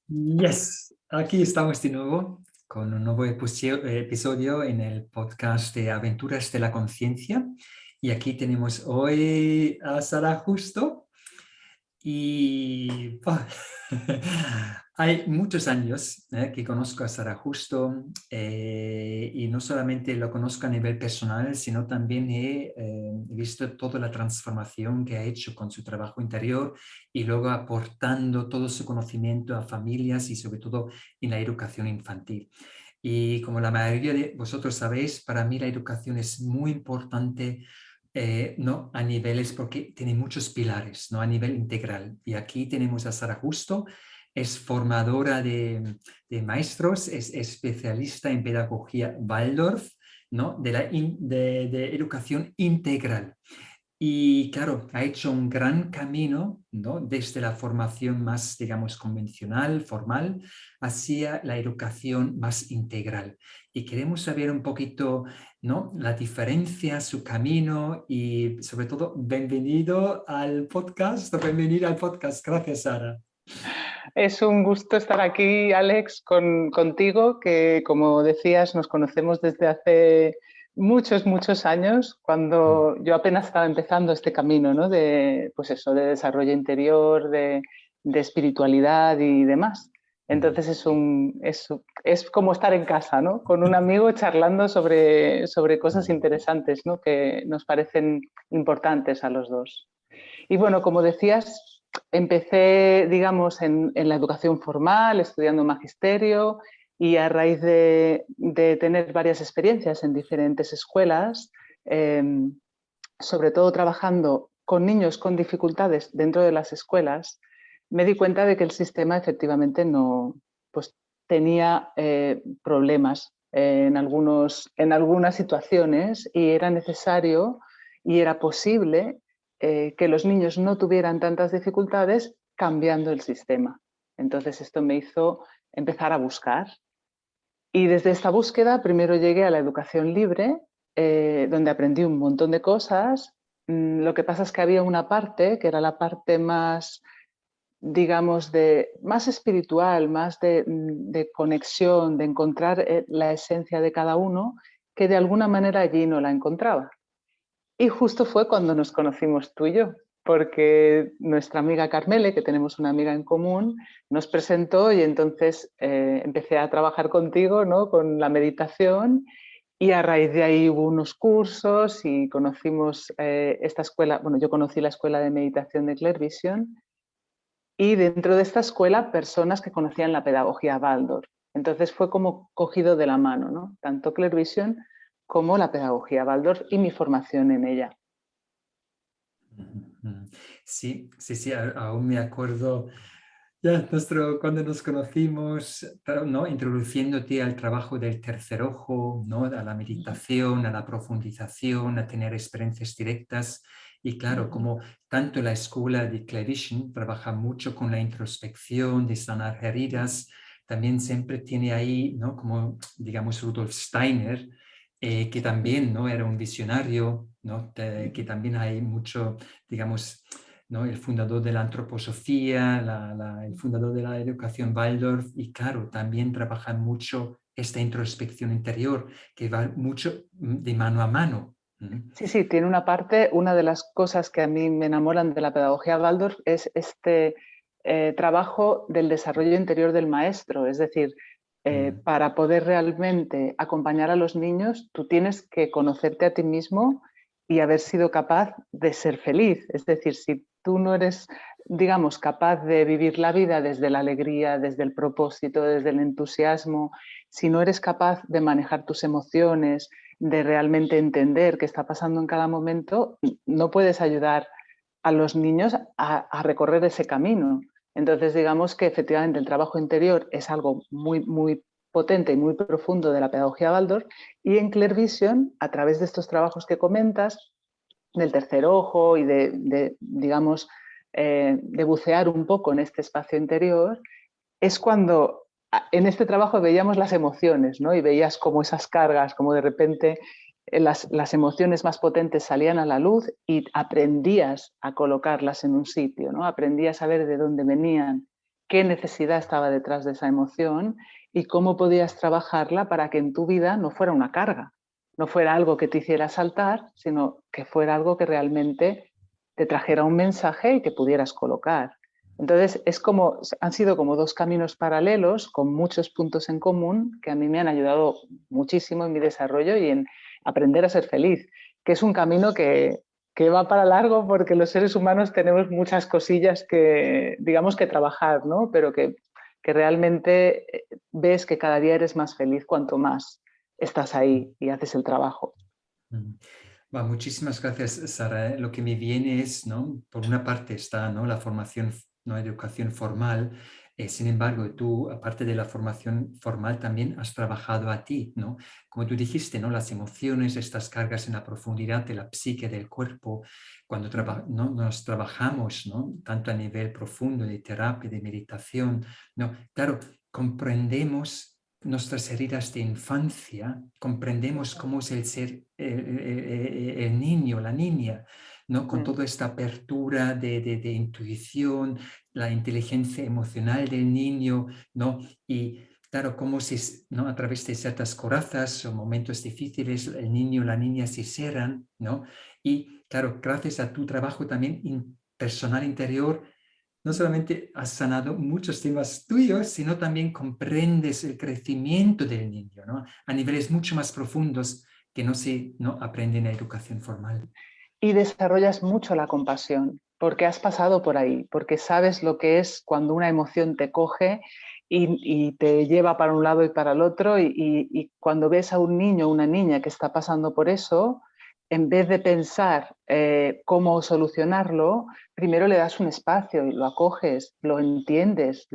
Yes, aquí estamos de nuevo con un nuevo episodio en el podcast de Aventuras de la Conciencia. Y aquí tenemos hoy a Sara Justo. Y hay muchos años que conozco a Sara Justo y no solamente lo conozco a nivel personal, sino también he visto toda la transformación que ha hecho con su trabajo interior y luego aportando todo su conocimiento a familias y sobre todo en la educación infantil. Y como la mayoría de vosotros sabéis, para mí la educación es muy importante, no a niveles, porque tiene muchos pilares, no a nivel integral. Y aquí tenemos a Sara Justo, es formadora de maestros, es especialista en pedagogía Waldorf, ¿no? De educación integral. Y claro, ha hecho un gran camino, ¿no? Desde la formación más, digamos, convencional, formal, hacia la educación más integral. Y queremos saber un poquito, ¿no? La diferencia, su camino y sobre todo, bienvenido al podcast, o bienvenida al podcast. Gracias, Sara. Es un gusto estar aquí, Alex, contigo, que como decías, nos conocemos desde hace muchos años, cuando yo apenas estaba empezando este camino, ¿no? Pues eso, de desarrollo interior, de espiritualidad y demás. Entonces es como estar en casa, ¿no? Con un amigo charlando sobre cosas interesantes, ¿no? Que nos parecen importantes a los dos. Y bueno, como decías, empecé, digamos, en la educación formal, estudiando magisterio, y a raíz de tener varias experiencias en diferentes escuelas, eh, sobre todo trabajando con niños con dificultades dentro de las escuelas, me di cuenta de que el sistema efectivamente no, pues, tenía problemas en algunas situaciones, y era necesario y era posible que los niños no tuvieran tantas dificultades cambiando el sistema. Entonces esto me hizo empezar a buscar. Y desde esta búsqueda primero llegué a la educación libre, donde aprendí un montón de cosas. Lo que pasa es que había una parte que era la parte más, digamos, más espiritual, más de conexión, de encontrar la esencia de cada uno, que de alguna manera allí no la encontraba. Y justo fue cuando nos conocimos tú y yo, porque nuestra amiga Carmele, que tenemos una amiga en común, nos presentó, y entonces empecé a trabajar contigo, ¿no? Con la meditación, y a raíz de ahí hubo unos cursos y conocimos esta escuela. Bueno, yo conocí la escuela de meditación de Clear Vision, y dentro de esta escuela personas que conocían la pedagogía Waldorf. Entonces fue como cogido de la mano, ¿no? Tanto Clear Vision como la pedagogía Waldorf y mi formación en ella. Sí, sí, sí, aún me acuerdo ya cuando nos conocimos, pero, ¿no? Introduciéndote al trabajo del tercer ojo, ¿no? A la meditación, a la profundización, a tener experiencias directas. Y claro, como tanto la escuela de Clarivision trabaja mucho con la introspección, de sanar heridas, también siempre tiene ahí, ¿no? Como, digamos, Rudolf Steiner, que también, ¿no? Era un visionario, ¿no? Que también hay mucho, digamos, ¿no? El fundador de la antroposofía, el fundador de la educación Waldorf, y claro, también trabajan mucho esta introspección interior, que va mucho de mano a mano. Sí, sí, tiene una parte. Una de las cosas que a mí me enamoran de la pedagogía Waldorf es este trabajo del desarrollo interior del maestro. Es decir, para poder realmente acompañar a los niños, tú tienes que conocerte a ti mismo y haber sido capaz de ser feliz. Es decir, si tú no eres, digamos, capaz de vivir la vida desde la alegría, desde el propósito, desde el entusiasmo, si no eres capaz de manejar tus emociones, de realmente entender qué está pasando en cada momento, no puedes ayudar a los niños a recorrer ese camino. Entonces, digamos que efectivamente el trabajo interior es algo muy potente y muy profundo de la pedagogía Waldorf, y en Clear Vision, a través de estos trabajos que comentas, del tercer ojo y digamos, de bucear un poco en este espacio interior, es cuando en este trabajo veíamos las emociones, ¿no? Y veías como esas cargas, como de repente las emociones más potentes salían a la luz, y aprendías a colocarlas en un sitio, ¿no? Aprendías a ver de dónde venían. qué necesidad estaba detrás de esa emoción y cómo podías trabajarla para que en tu vida no fuera una carga, no fuera algo que te hiciera saltar, sino que fuera algo que realmente te trajera un mensaje y que pudieras colocar. Entonces, han sido como dos caminos paralelos con muchos puntos en común que a mí me han ayudado muchísimo en mi desarrollo y en aprender a ser feliz, que es un camino que va para largo porque los seres humanos tenemos muchas cosillas que, digamos, que trabajar, ¿no? Pero que realmente ves que cada día eres más feliz cuanto más estás ahí y haces el trabajo. Mm. Bueno, muchísimas gracias, Sara. Lo que me viene es, ¿no? Por una parte está, ¿no? La formación, ¿no? Educación formal. Sin embargo, tú, aparte de la formación formal, también has trabajado a ti, ¿no? Como tú dijiste, ¿no? Las emociones, estas cargas en la profundidad de la psique, del cuerpo, cuando ¿no? Nos trabajamos, ¿no? Tanto a nivel profundo de terapia, de meditación, ¿no? Claro, comprendemos nuestras heridas de infancia, comprendemos cómo es el ser el niño, la niña, ¿no? Con toda esta apertura de intuición, la inteligencia emocional del niño, ¿no? Y claro, cómo ¿no? A través de ciertas corazas o momentos difíciles, el niño, la niña se cerran, ¿no? Y claro, gracias a tu trabajo también personal interior, no solamente has sanado muchos temas tuyos, sino también comprendes el crecimiento del niño, ¿no? A niveles mucho más profundos que no se ¿no? aprenden en la educación formal. Y desarrollas mucho la compasión, porque has pasado por ahí, porque sabes lo que es cuando una emoción te coge y te lleva para un lado y para el otro, y cuando ves a un niño o una niña que está pasando por eso, en vez de pensar cómo solucionarlo, primero le das un espacio y lo acoges, lo entiendes,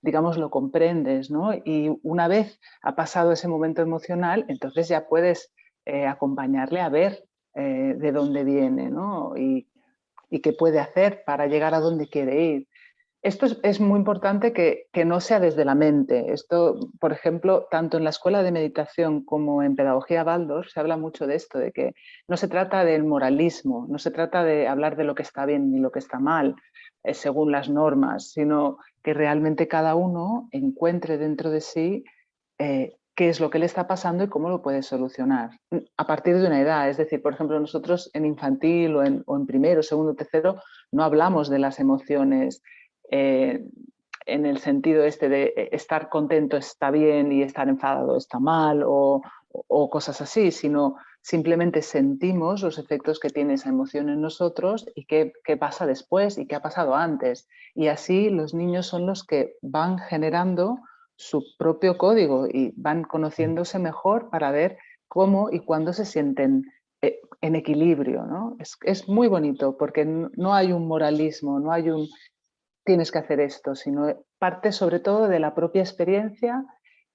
digamos, lo comprendes, ¿no? Y una vez ha pasado ese momento emocional, entonces ya puedes acompañarle a ver de dónde viene, ¿no? Y qué puede hacer para llegar a donde quiere ir. Esto es muy importante que no sea desde la mente. Esto, por ejemplo, tanto en la escuela de meditación como en pedagogía Waldorf se habla mucho de esto, de que no se trata del moralismo, no se trata de hablar de lo que está bien ni lo que está mal, según las normas, sino que realmente cada uno encuentre dentro de sí qué es lo que le está pasando y cómo lo puede solucionar a partir de una edad. Es decir, por ejemplo, nosotros en infantil o en primero, segundo, tercero, no hablamos de las emociones en el sentido este de estar contento está bien y estar enfadado está mal o cosas así, sino simplemente sentimos los efectos que tiene esa emoción en nosotros y qué pasa después y qué ha pasado antes. Y así los niños son los que van generando su propio código y van conociéndose mejor para ver cómo y cuándo se sienten en equilibrio, ¿no? Es muy bonito porque no hay un moralismo, no hay un tienes que hacer esto, sino parte sobre todo de la propia experiencia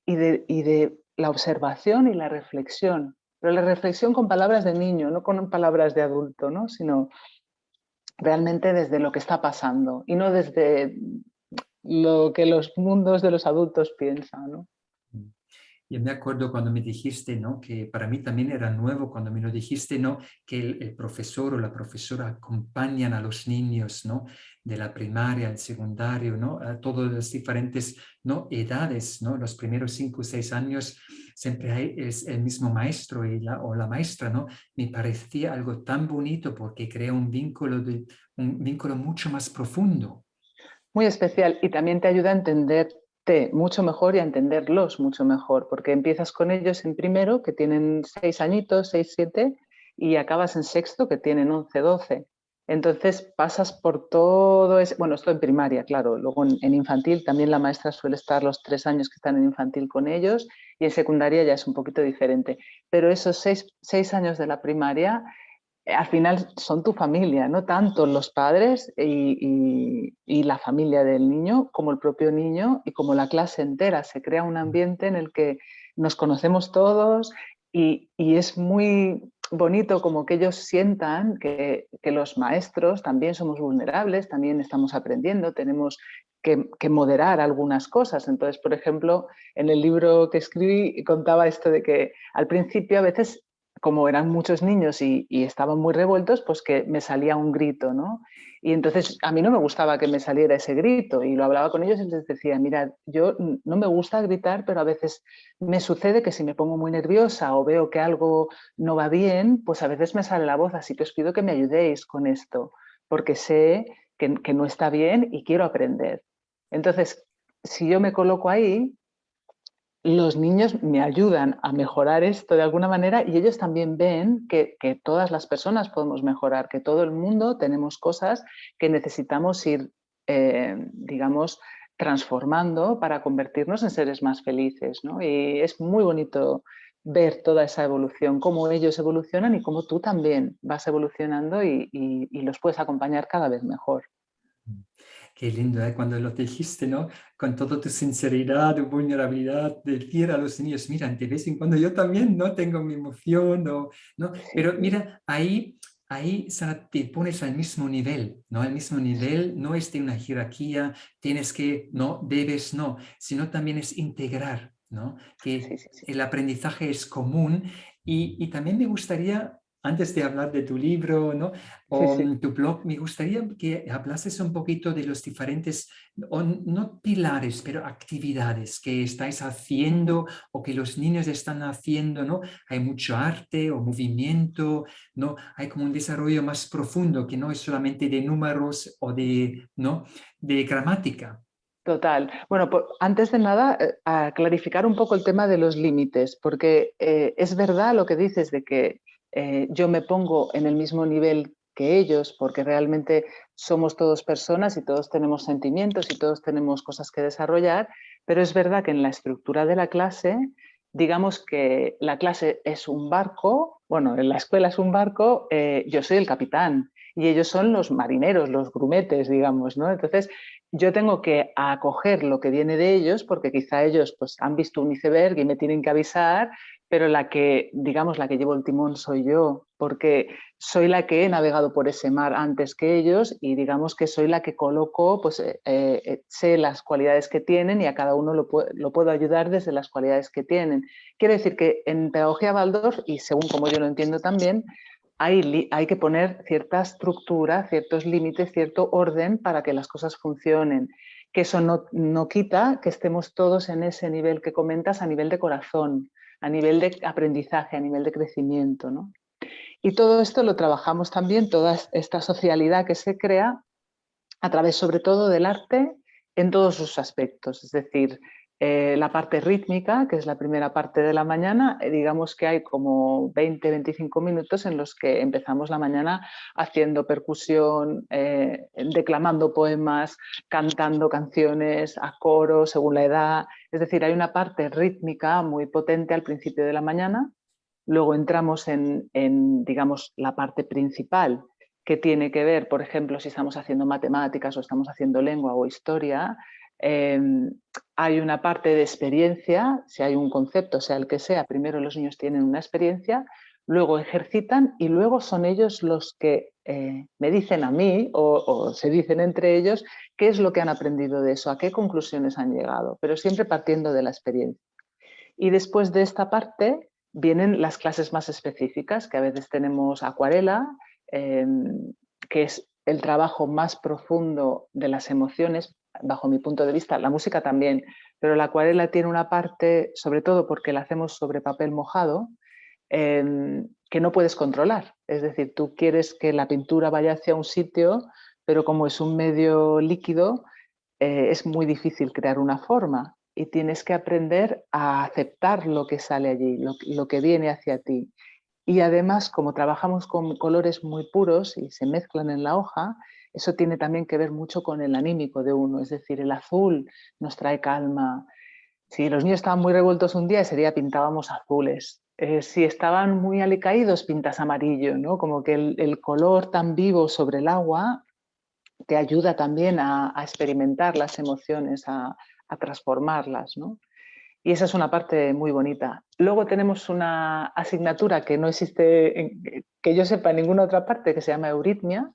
y de la observación y la reflexión. Pero la reflexión con palabras de niño, no con palabras de adulto, ¿no? Sino realmente desde lo que está pasando y no desde lo que los mundos de los adultos piensan, ¿no? Yo me acuerdo cuando me dijiste, ¿no? Que para mí también era nuevo cuando me lo dijiste, ¿no? Que el profesor o la profesora acompañan a los niños, ¿no? De la primaria al secundario, ¿no? A todas las diferentes, ¿no? Edades, ¿no? Los primeros 5 o 6 años siempre es el mismo maestro o la maestra, ¿no? Me parecía algo tan bonito porque crea un vínculo mucho más profundo. Muy especial y también te ayuda a entenderte mucho mejor y a entenderlos mucho mejor, porque empiezas con ellos en primero, que tienen 6 añitos, 6, 7, y acabas en sexto, que tienen 11, 12. Entonces pasas por todo ese, bueno, esto en primaria, claro, luego en infantil también la maestra suele estar los 3 años que están en infantil con ellos y en secundaria ya es un poquito diferente, pero esos 6 años de la primaria al final son tu familia, no tanto los padres y la familia del niño como el propio niño y como la clase entera. Se crea un ambiente en el que nos conocemos todos y es muy bonito como que ellos sientan que los maestros también somos vulnerables, también estamos aprendiendo, tenemos que moderar algunas cosas. Entonces, por ejemplo, en el libro que escribí contaba esto de que al principio a veces como eran muchos niños y estaban muy revueltos, pues que me salía un grito, ¿no? Y entonces a mí no me gustaba que me saliera ese grito y lo hablaba con ellos y les decía, mira, yo no me gusta gritar, pero a veces me sucede que si me pongo muy nerviosa o veo que algo no va bien, pues a veces me sale la voz, así que os pido que me ayudéis con esto, porque sé que no está bien y quiero aprender. Entonces, si yo me coloco ahí, los niños me ayudan a mejorar esto de alguna manera y ellos también ven que todas las personas podemos mejorar, que todo el mundo tenemos cosas que necesitamos ir, digamos, transformando para convertirnos en seres más felices, ¿no? Y es muy bonito ver toda esa evolución, cómo ellos evolucionan y cómo tú también vas evolucionando y los puedes acompañar cada vez mejor. Qué lindo, ¿eh? Cuando lo dijiste, ¿no? Con toda tu sinceridad, tu vulnerabilidad, decir a los niños, mira, de vez en cuando yo también no tengo mi emoción, ¿no? Sí, Pero mira, ahí Sara, te pones al mismo nivel, ¿no? Al mismo nivel no es de una jerarquía, tienes que, no, debes, no, sino también es integrar, ¿no? sí, Que sí, sí. el aprendizaje es común y también me gustaría, antes de hablar de tu libro, ¿no? Sí, O sí. tu blog, me gustaría que hablases un poquito de los diferentes, o no pilares, pero actividades que estáis Ujú. haciendo o que los niños están haciendo, ¿no? Hay mucho arte o movimiento, ¿no? Hay como un desarrollo más profundo que no es solamente de números o de, ¿no? De gramática. Total. Bueno, antes de nada, a clarificar un poco el tema de los límites, porque es verdad lo que dices de que yo me pongo en el mismo nivel que ellos, porque realmente somos todos personas y todos tenemos sentimientos y todos tenemos cosas que desarrollar, pero es verdad que en la estructura de la clase, digamos que la clase es un barco, bueno, en la escuela es un barco, yo soy el capitán y ellos son los marineros, los grumetes, digamos, ¿no? Entonces, yo tengo que acoger lo que viene de ellos, porque quizá ellos pues, han visto un iceberg y me tienen que avisar, pero la que, digamos, la que llevo el timón soy yo, porque soy la que he navegado por ese mar antes que ellos y digamos que soy la que coloco, pues sé las cualidades que tienen y a cada uno lo puedo ayudar desde las cualidades que tienen. Quiero decir que en Pedagogía Waldorf, y según como yo lo entiendo también, hay que poner cierta estructura, ciertos límites, cierto orden para que las cosas funcionen. Que eso no quita que estemos todos en ese nivel que comentas, a nivel de corazón, a nivel de aprendizaje, a nivel de crecimiento, ¿no? Y todo esto lo trabajamos también, toda esta socialidad que se crea a través sobre todo del arte en todos sus aspectos, es decir, la parte rítmica, que es la primera parte de la mañana, digamos que hay como 20-25 minutos en los que empezamos la mañana haciendo percusión, declamando poemas, cantando canciones a coro según la edad, es decir, hay una parte rítmica muy potente al principio de la mañana, luego entramos en digamos, la parte principal, que tiene que ver, por ejemplo, si estamos haciendo matemáticas o estamos haciendo lengua o historia, eh, hay una parte de experiencia, si hay un concepto, sea el que sea, primero los niños tienen una experiencia, luego ejercitan y luego son ellos los que me dicen a mí o se dicen entre ellos qué es lo que han aprendido de eso, a qué conclusiones han llegado, pero siempre partiendo de la experiencia. Y después de esta parte vienen las clases más específicas, que a veces tenemos acuarela, eh, que es el trabajo más profundo de las emociones, bajo mi punto de vista, la música también, pero la acuarela tiene una parte, sobre todo porque la hacemos sobre papel mojado, que no puedes controlar. Es decir, tú quieres que la pintura vaya hacia un sitio, pero como es un medio líquido, es muy difícil crear una forma y tienes que aprender a aceptar lo que sale allí, lo que viene hacia ti. Y además, como trabajamos con colores muy puros y se mezclan en la hoja, eso tiene también que ver mucho con el anímico de uno, es decir, el azul nos trae calma. Si los niños estaban muy revueltos un día, ese día pintábamos azules. Si estaban muy alicaídos, pintas amarillo, ¿no? Como que el color tan vivo sobre el agua te ayuda también a experimentar las emociones, a transformarlas, ¿no? Y esa es una parte muy bonita. Luego tenemos una asignatura que no existe, que yo sepa, en ninguna otra parte, que se llama euritmia,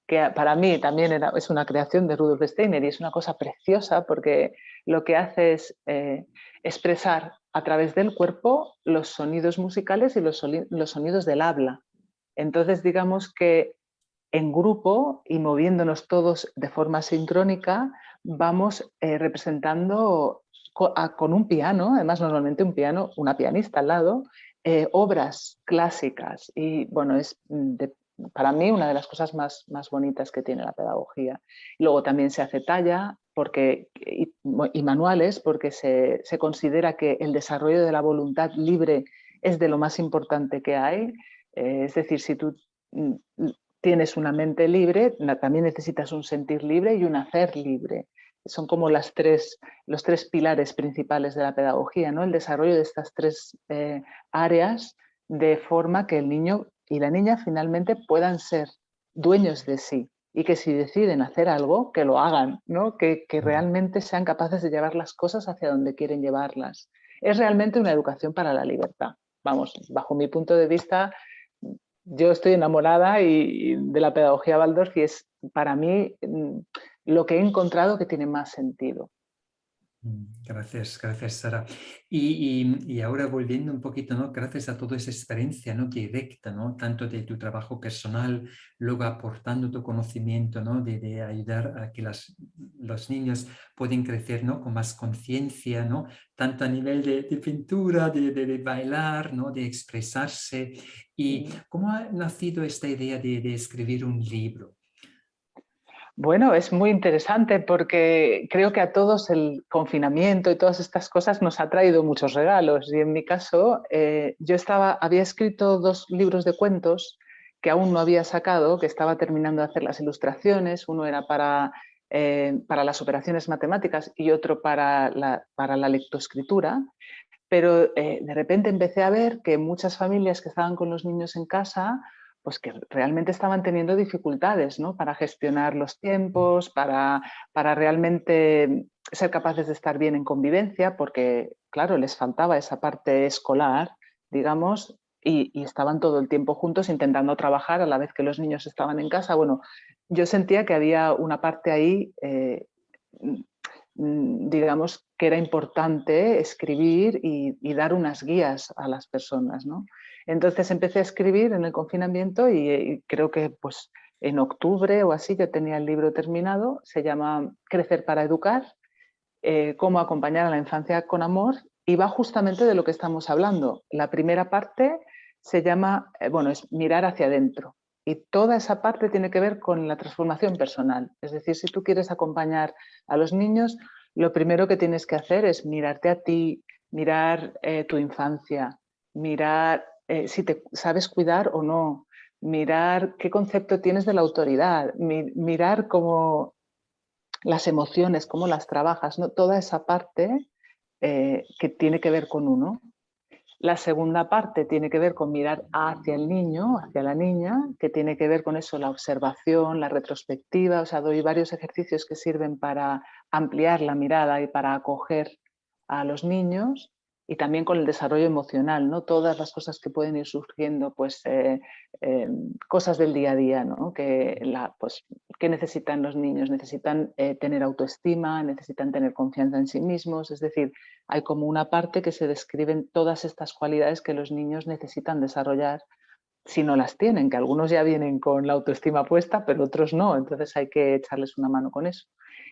que para mí también es una creación de Rudolf Steiner y es una cosa preciosa porque lo que hace es expresar a través del cuerpo los sonidos musicales y los sonidos del habla. Entonces, digamos que en grupo y moviéndonos todos de forma sincrónica, vamos representando con un piano, además normalmente un piano, una pianista al lado, obras clásicas. Y bueno, es para mí una de las cosas más bonitas que tiene la pedagogía. Luego también se hace talla y manuales porque se considera que el desarrollo de la voluntad libre es de lo más importante que hay. Es decir, si tú tienes una mente libre, también necesitas un sentir libre y un hacer libre. Son como los tres pilares principales de la pedagogía, ¿no? El desarrollo de estas tres áreas de forma que el niño y la niña finalmente puedan ser dueños de sí y que si deciden hacer algo, que lo hagan, ¿no? Que realmente sean capaces de llevar las cosas hacia donde quieren llevarlas. Es realmente una educación para la libertad. Vamos, bajo mi punto de vista, yo estoy enamorada de la pedagogía Waldorf y es para mí lo que he encontrado que tiene más sentido. Gracias, gracias, Sara. Y ahora volviendo un poquito, ¿no? Gracias a toda esa experiencia, ¿no? Directa, ¿no? Tanto de tu trabajo personal, luego aportando tu conocimiento, ¿no? De ayudar a que los niños pueden crecer, ¿no? Con más conciencia, ¿no? Tanto a nivel de pintura, de bailar, ¿no? De expresarse. ¿Y cómo ha nacido esta idea de escribir un libro? Bueno, es muy interesante porque creo que a todos el confinamiento y todas estas cosas nos ha traído muchos regalos. Y en mi caso, yo había escrito 2 libros de cuentos que aún no había sacado, que estaba terminando de hacer las ilustraciones. Uno era para las operaciones matemáticas y otro para la lectoescritura. Pero de repente empecé a ver que muchas familias que estaban con los niños en casa, pues que realmente estaban teniendo dificultades, ¿no? Para gestionar los tiempos, para realmente ser capaces de estar bien en convivencia, porque, claro, les faltaba esa parte escolar, digamos, y estaban todo el tiempo juntos intentando trabajar a la vez que los niños estaban en casa. Bueno, yo sentía que había una parte ahí digamos que era importante escribir y dar unas guías a las personas, ¿no? Entonces empecé a escribir en el confinamiento y creo que pues en octubre o así yo tenía el libro terminado. Se llama Crecer para educar, cómo acompañar a la infancia con amor, y va justamente de lo que estamos hablando. La primera parte se llama, bueno, es mirar hacia adentro. Y toda esa parte tiene que ver con la transformación personal. Es decir, si tú quieres acompañar a los niños, lo primero que tienes que hacer es mirarte a ti, mirar tu infancia, mirar si te sabes cuidar o no, mirar qué concepto tienes de la autoridad, mirar cómo las emociones, cómo las trabajas, ¿no? Toda esa parte que tiene que ver con uno. La segunda parte tiene que ver con mirar hacia el niño, hacia la niña, que tiene que ver con eso, la observación, la retrospectiva. O sea, doy varios ejercicios que sirven para ampliar la mirada y para acoger a los niños, y también con el desarrollo emocional, ¿no? Todas las cosas que pueden ir surgiendo, pues cosas del día a día, ¿no? Pues, ¿qué necesitan los niños? Necesitan tener autoestima, necesitan tener confianza en sí mismos, es decir, hay como una parte que se describen todas estas cualidades que los niños necesitan desarrollar si no las tienen, que algunos ya vienen con la autoestima puesta, pero otros no, entonces hay que echarles una mano con eso.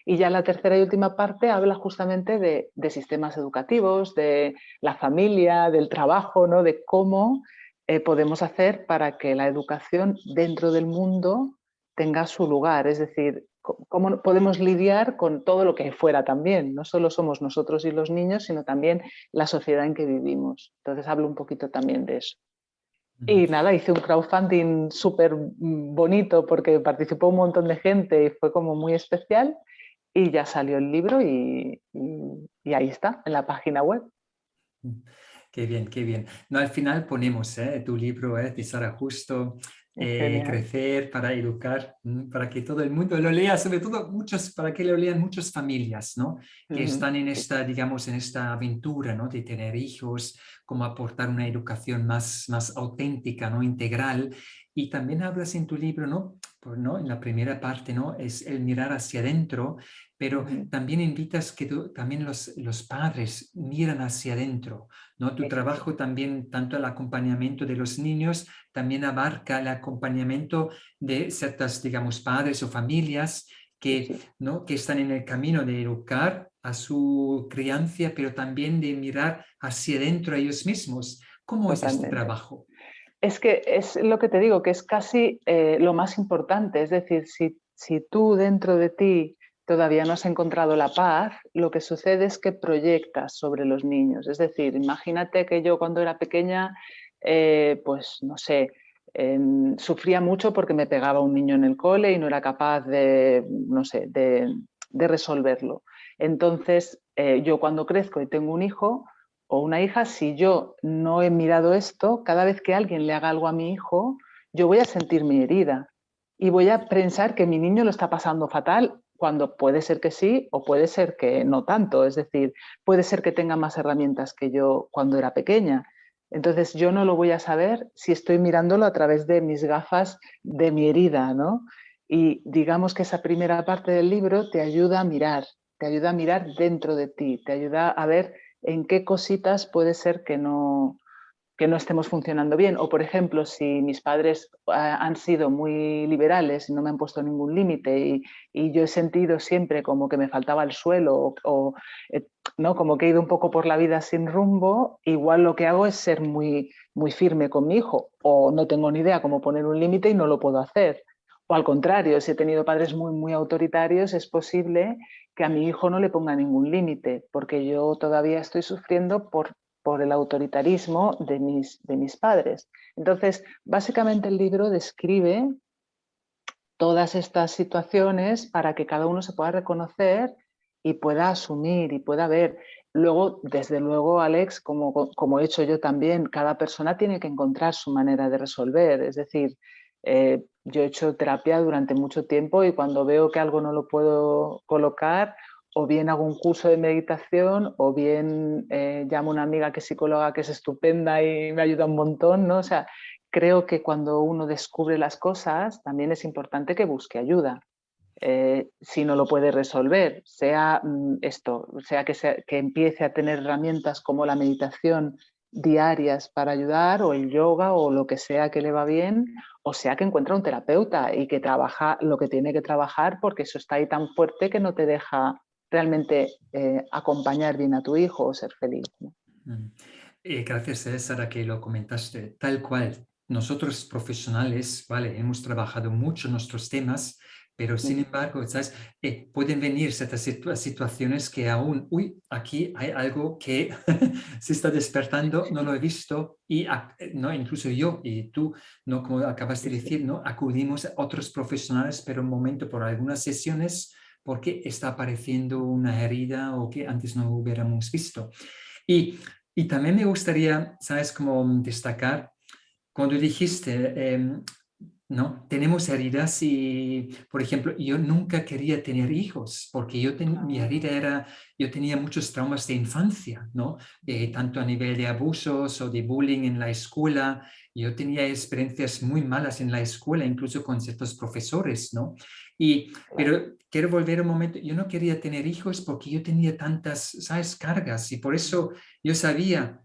Y ya la tercera y última parte habla justamente de sistemas educativos, de la familia, del trabajo, ¿no? De cómo podemos hacer para que la educación dentro del mundo tenga su lugar, es decir, cómo podemos lidiar con todo lo que hay fuera también. No solo somos nosotros y los niños, sino también la sociedad en que vivimos. Entonces hablo un poquito también de eso. Y nada, hice un crowdfunding súper bonito porque participó un montón de gente y fue como muy especial, y ya salió el libro y ahí está, en la página web. Qué bien, qué bien. No, al final ponemos tu libro de Sara Justo, Genial. Crecer para educar, para que todo el mundo lo lea, sobre todo para que lo lean muchas familias, ¿no? Que están en esta, digamos, en esta aventura, ¿no? De tener hijos, cómo aportar una educación más auténtica, ¿no? Integral. Y también hablas en tu libro, ¿no? ¿no? En la primera parte, ¿no? Es el mirar hacia adentro, pero Ujú. también invitas que también los padres miran hacia adentro, ¿no? Tu Sí, sí, sí, trabajo también, tanto el acompañamiento de los niños, también abarca el acompañamiento de ciertas, digamos, padres o familias sí, que, sí, ¿no? que están en el camino de educar a su crianza, pero también de mirar hacia adentro a ellos mismos. ¿Cómo es este totalmente. trabajo? Es que es lo que te digo, que es casi lo más importante. Es decir, si tú dentro de ti todavía no has encontrado la paz, lo que sucede es que proyectas sobre los niños. Es decir, imagínate que yo cuando era pequeña, pues no sé, sufría mucho porque me pegaba un niño en el cole y no era capaz de, no sé, de resolverlo. Entonces, yo cuando crezco y tengo un hijo, o una hija, si yo no he mirado esto, cada vez que alguien le haga algo a mi hijo, yo voy a sentirme herida y voy a pensar que mi niño lo está pasando fatal cuando puede ser que sí o puede ser que no tanto. Es decir, puede ser que tenga más herramientas que yo cuando era pequeña. Entonces yo no lo voy a saber si estoy mirándolo a través de mis gafas de mi herida, ¿no? Y digamos que esa primera parte del libro te ayuda a mirar dentro de ti, te ayuda a ver en qué cositas puede ser que no estemos funcionando bien. O, por ejemplo, si mis padres han sido muy liberales y no me han puesto ningún límite y yo he sentido siempre como que me faltaba el suelo o ¿no? Como que he ido un poco por la vida sin rumbo, igual lo que hago es ser muy, muy firme con mi hijo o no tengo ni idea cómo poner un límite y no lo puedo hacer. O al contrario, si he tenido padres muy, muy autoritarios, es posible que a mi hijo no le ponga ningún límite, porque yo todavía estoy sufriendo por el autoritarismo de mis padres. Entonces, básicamente el libro describe todas estas situaciones para que cada uno se pueda reconocer y pueda asumir y pueda ver. Luego, desde luego, Alex, como he hecho yo también, cada persona tiene que encontrar su manera de resolver. Es decir, yo he hecho terapia durante mucho tiempo y cuando veo que algo no lo puedo colocar, o bien hago un curso de meditación, o bien llamo a una amiga que es psicóloga que es estupenda y me ayuda un montón, ¿no? O sea, creo que cuando uno descubre las cosas, también es importante que busque ayuda. Si no lo puede resolver, sea que empiece a tener herramientas como la meditación diarias para ayudar o el yoga o lo que sea que le va bien, o sea que encuentra un terapeuta y que trabaja lo que tiene que trabajar porque eso está ahí tan fuerte que no te deja realmente acompañar bien a tu hijo o ser feliz, ¿no? Mm. Gracias, Sara, que lo comentaste. Tal cual. Nosotros profesionales, vale, hemos trabajado mucho nuestros temas, pero sin Mm, embargo, ¿sabes? Pueden venir ciertas situaciones que aún, uy, aquí hay algo que se está despertando, no lo he visto, y no, incluso yo y tú, no, como acabas de sí, sí, decir, ¿no? Acudimos a otros profesionales, pero un momento por algunas sesiones, porque está apareciendo una herida o que antes no hubiéramos visto. Y, y también me gustaría, ¿sabes?, como destacar, cuando dijiste, ¿no? Tenemos heridas y, por ejemplo, yo nunca quería tener hijos porque mi herida ah, era, yo tenía muchos traumas de infancia, ¿no? Tanto a nivel de abusos o de bullying en la escuela. Yo tenía experiencias muy malas en la escuela, incluso con ciertos profesores, ¿no? claro, Pero quiero volver un momento, yo no quería tener hijos porque yo tenía tantas, ¿sabes?, cargas y por eso yo sabía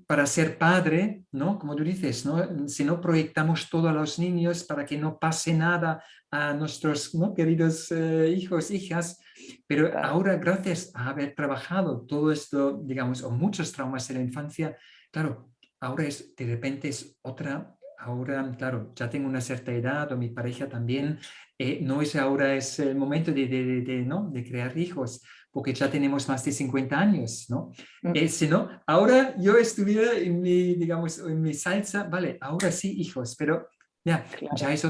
para ser padre, ¿no? Como tú dices, ¿no? Si no proyectamos todo a los niños para que no pase nada a nuestros, ¿no?, queridos hijos, hijas, pero claro. ahora gracias a haber trabajado todo esto, digamos, o muchos traumas en la infancia, claro, ahora es, de repente es otra, ahora, claro, ya tengo una cierta edad o mi pareja también, no es ahora es el momento ¿no?, de crear hijos, porque ya tenemos más de 50 años, ¿no? Mm, Si no, ahora yo estuviera en mi, digamos, en mi salsa, vale, ahora sí, hijos, pero ya claro, es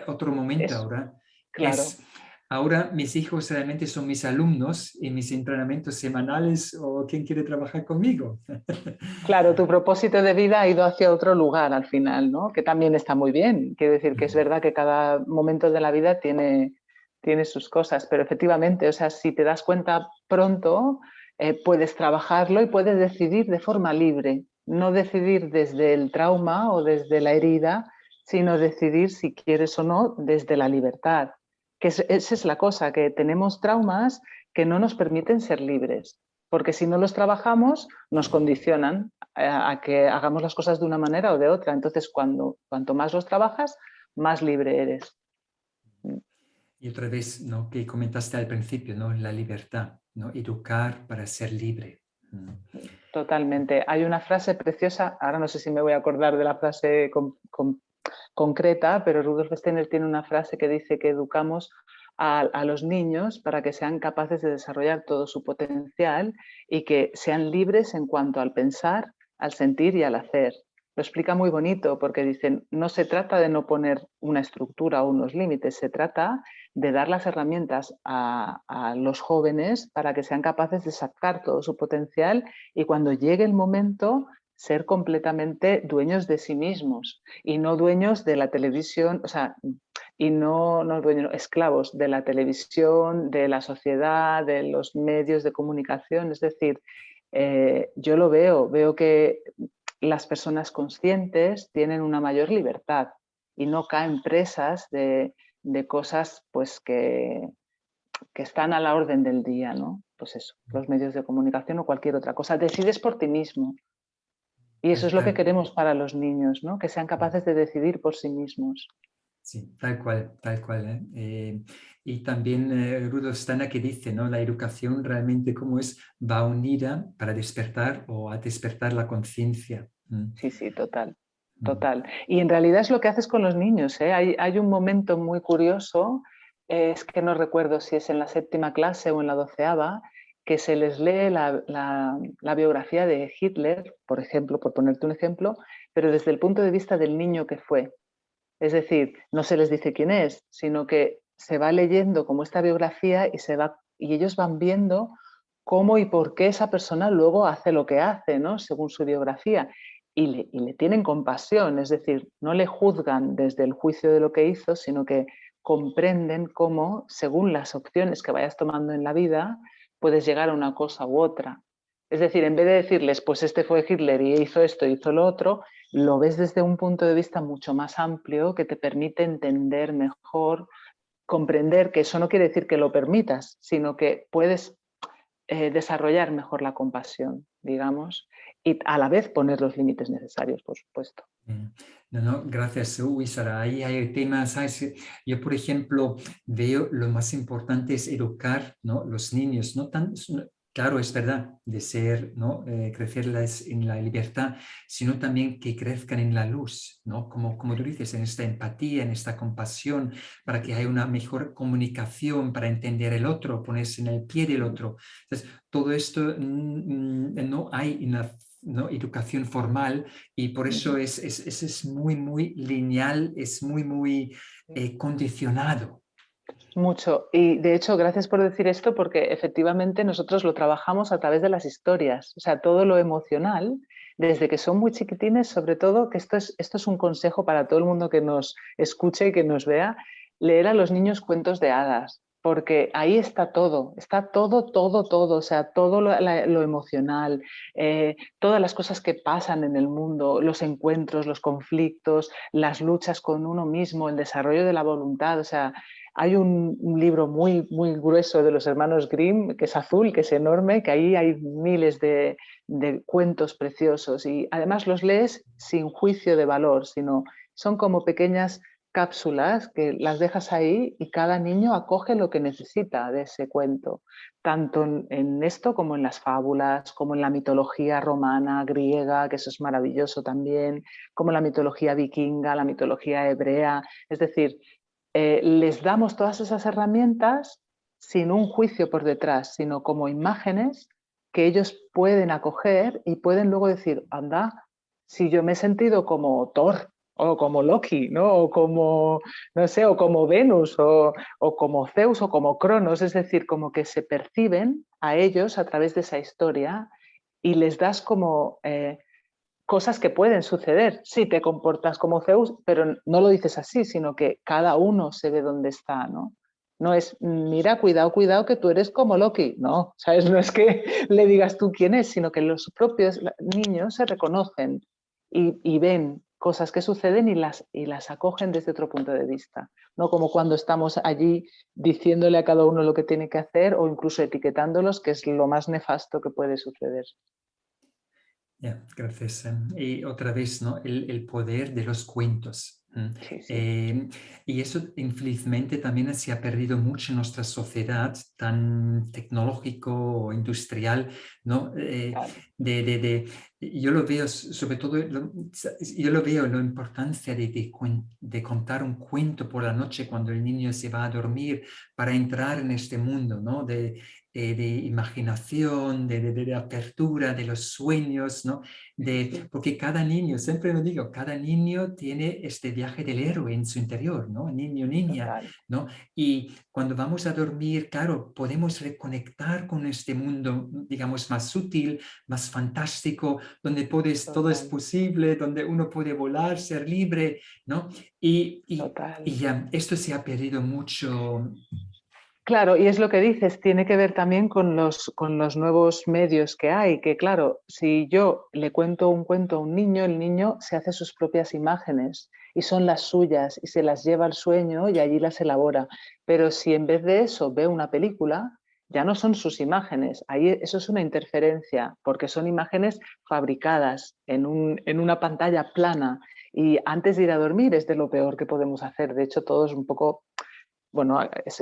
otro momento es ahora. claro. Es, ahora mis hijos realmente son mis alumnos en mis entrenamientos semanales o quien quiere trabajar conmigo. Claro, tu propósito de vida ha ido hacia otro lugar al final, ¿no? Que también está muy bien. Quiero decir que es verdad que cada momento de la vida tiene sus cosas, pero efectivamente, o sea, si te das cuenta pronto, puedes trabajarlo y puedes decidir de forma libre no decidir desde el trauma o desde la herida, sino decidir si quieres o no desde la libertad. Esa es la cosa, que tenemos traumas que no nos permiten ser libres, porque si no los trabajamos nos condicionan a que hagamos las cosas de una manera o de otra. Entonces, cuanto más los trabajas, más libre eres. Y otra vez, ¿no? Que comentaste al principio, ¿no? La libertad, ¿no? Educar para ser libre. Totalmente. Hay una frase preciosa, ahora no sé si me voy a acordar de la frase concreta, pero Rudolf Steiner tiene una frase que dice que educamos a los niños para que sean capaces de desarrollar todo su potencial y que sean libres en cuanto al pensar, al sentir y al hacer. Lo explica muy bonito porque dicen, no se trata de no poner una estructura o unos límites, se trata de dar las herramientas a los jóvenes para que sean capaces de sacar todo su potencial y cuando llegue el momento ser completamente dueños de sí mismos y no dueños de la televisión, o sea, y no dueños, esclavos de la televisión, de la sociedad, de los medios de comunicación. Es decir, yo lo veo que las personas conscientes tienen una mayor libertad y no caen presas de cosas pues que están a la orden del día, ¿no? Pues eso, los medios de comunicación o cualquier otra cosa. Decides por ti mismo. Y eso es lo que queremos para los niños, ¿no? Que sean capaces de decidir por sí mismos. Sí, tal cual, tal cual. Y también Rudolf Steiner que dice, ¿no? La educación realmente como es, va unida para despertar o a despertar la conciencia. Sí, sí, total, total. Y en realidad es lo que haces con los niños, ¿eh? Hay un momento muy curioso, es que no recuerdo si es en la 7ª clase o en la 12ª, que se les lee la biografía de Hitler, por ejemplo, por ponerte un ejemplo, pero desde el punto de vista del niño que fue. Es decir, no se les dice quién es, sino que se va leyendo como esta biografía y ellos van viendo cómo y por qué esa persona luego hace lo que hace, ¿no? Según su biografía. Y le tienen compasión, es decir, no le juzgan desde el juicio de lo que hizo, sino que comprenden cómo, según las opciones que vayas tomando en la vida, puedes llegar a una cosa u otra. Es decir, en vez de decirles, pues este fue Hitler y hizo esto, hizo lo otro, lo ves desde un punto de vista mucho más amplio que te permite entender mejor, comprender que eso no quiere decir que lo permitas, sino que puedes desarrollar mejor la compasión, digamos, y a la vez poner los límites necesarios, por supuesto. No, no, gracias, Uy, Sara. Ahí hay temas, ¿sabes? Yo, por ejemplo, veo lo más importante es educar, ¿no? Los niños, no tan, claro, es verdad, de ser, ¿no? Crecerlas en la libertad, sino también que crezcan en la luz, ¿no? Como tú dices, en esta empatía, en esta compasión, para que haya una mejor comunicación, para entender el otro, ponerse en el pie del otro. Entonces, todo esto no hay en la, ¿no? Educación formal y por eso es muy, muy lineal, es muy, muy condicionado. Mucho. Y de hecho, gracias por decir esto, porque efectivamente nosotros lo trabajamos a través de las historias, o sea, todo lo emocional, desde que son muy chiquitines, sobre todo, que esto es un consejo para todo el mundo que nos escuche y que nos vea, leer a los niños cuentos de hadas, porque ahí está todo, todo, todo, o sea, todo lo emocional, todas las cosas que pasan en el mundo, los encuentros, los conflictos, las luchas con uno mismo, el desarrollo de la voluntad, o sea, hay un libro muy grueso de los hermanos Grimm, que es azul, que es enorme, que ahí hay miles de cuentos preciosos y además los lees sin juicio de valor, sino son como pequeñas cápsulas que las dejas ahí y cada niño acoge lo que necesita de ese cuento, tanto en esto como en las fábulas, como en la mitología romana, griega, que eso es maravilloso también, como la mitología vikinga, la mitología hebrea, es decir, les damos todas esas herramientas sin un juicio por detrás, sino como imágenes que ellos pueden acoger y pueden luego decir, anda, si yo me he sentido como Thor o como Loki, ¿no? O como, no sé, o como Venus o como Zeus o como Cronos, es decir, como que se perciben a ellos a través de esa historia y les das como cosas que pueden suceder si te comportas como Zeus, pero no lo dices así, sino que cada uno se ve dónde está, ¿no? No es, mira, cuidado, cuidado, que tú eres como Loki. No, ¿sabes? No es que le digas tú quién es, sino que los propios niños se reconocen y ven cosas que suceden y las acogen desde otro punto de vista. No como cuando estamos allí diciéndole a cada uno lo que tiene que hacer o incluso etiquetándolos, que es lo más nefasto que puede suceder. Ya, gracias. Y otra vez, ¿no? El poder de los cuentos. Sí, sí. Y eso, infelizmente, también se ha perdido mucho en nuestra sociedad tan tecnológico, industrial, ¿no? Claro, Yo lo veo, sobre todo, yo lo veo la importancia de contar un cuento por la noche cuando el niño se va a dormir para entrar en este mundo, ¿no? De imaginación, de apertura, de los sueños, ¿no? sí, Porque cada niño, siempre lo digo, cada niño tiene este viaje del héroe en su interior, ¿no? Niño, niña, total, ¿no? Y cuando vamos a dormir, claro, podemos reconectar con este mundo, digamos, más sutil, más fantástico, donde todo es total, posible, donde uno puede volar, ser libre, ¿no? Y total. ya, esto se ha perdido mucho. Claro, y es lo que dices, tiene que ver también con los nuevos medios que hay, que claro, si yo le cuento un cuento a un niño, el niño se hace sus propias imágenes y son las suyas y se las lleva al sueño y allí las elabora. Pero si en vez de eso ve una película, ya no son sus imágenes, ahí eso es una interferencia, porque son imágenes fabricadas en una pantalla plana y antes de ir a dormir es de lo peor que podemos hacer. De hecho, todos un poco bueno,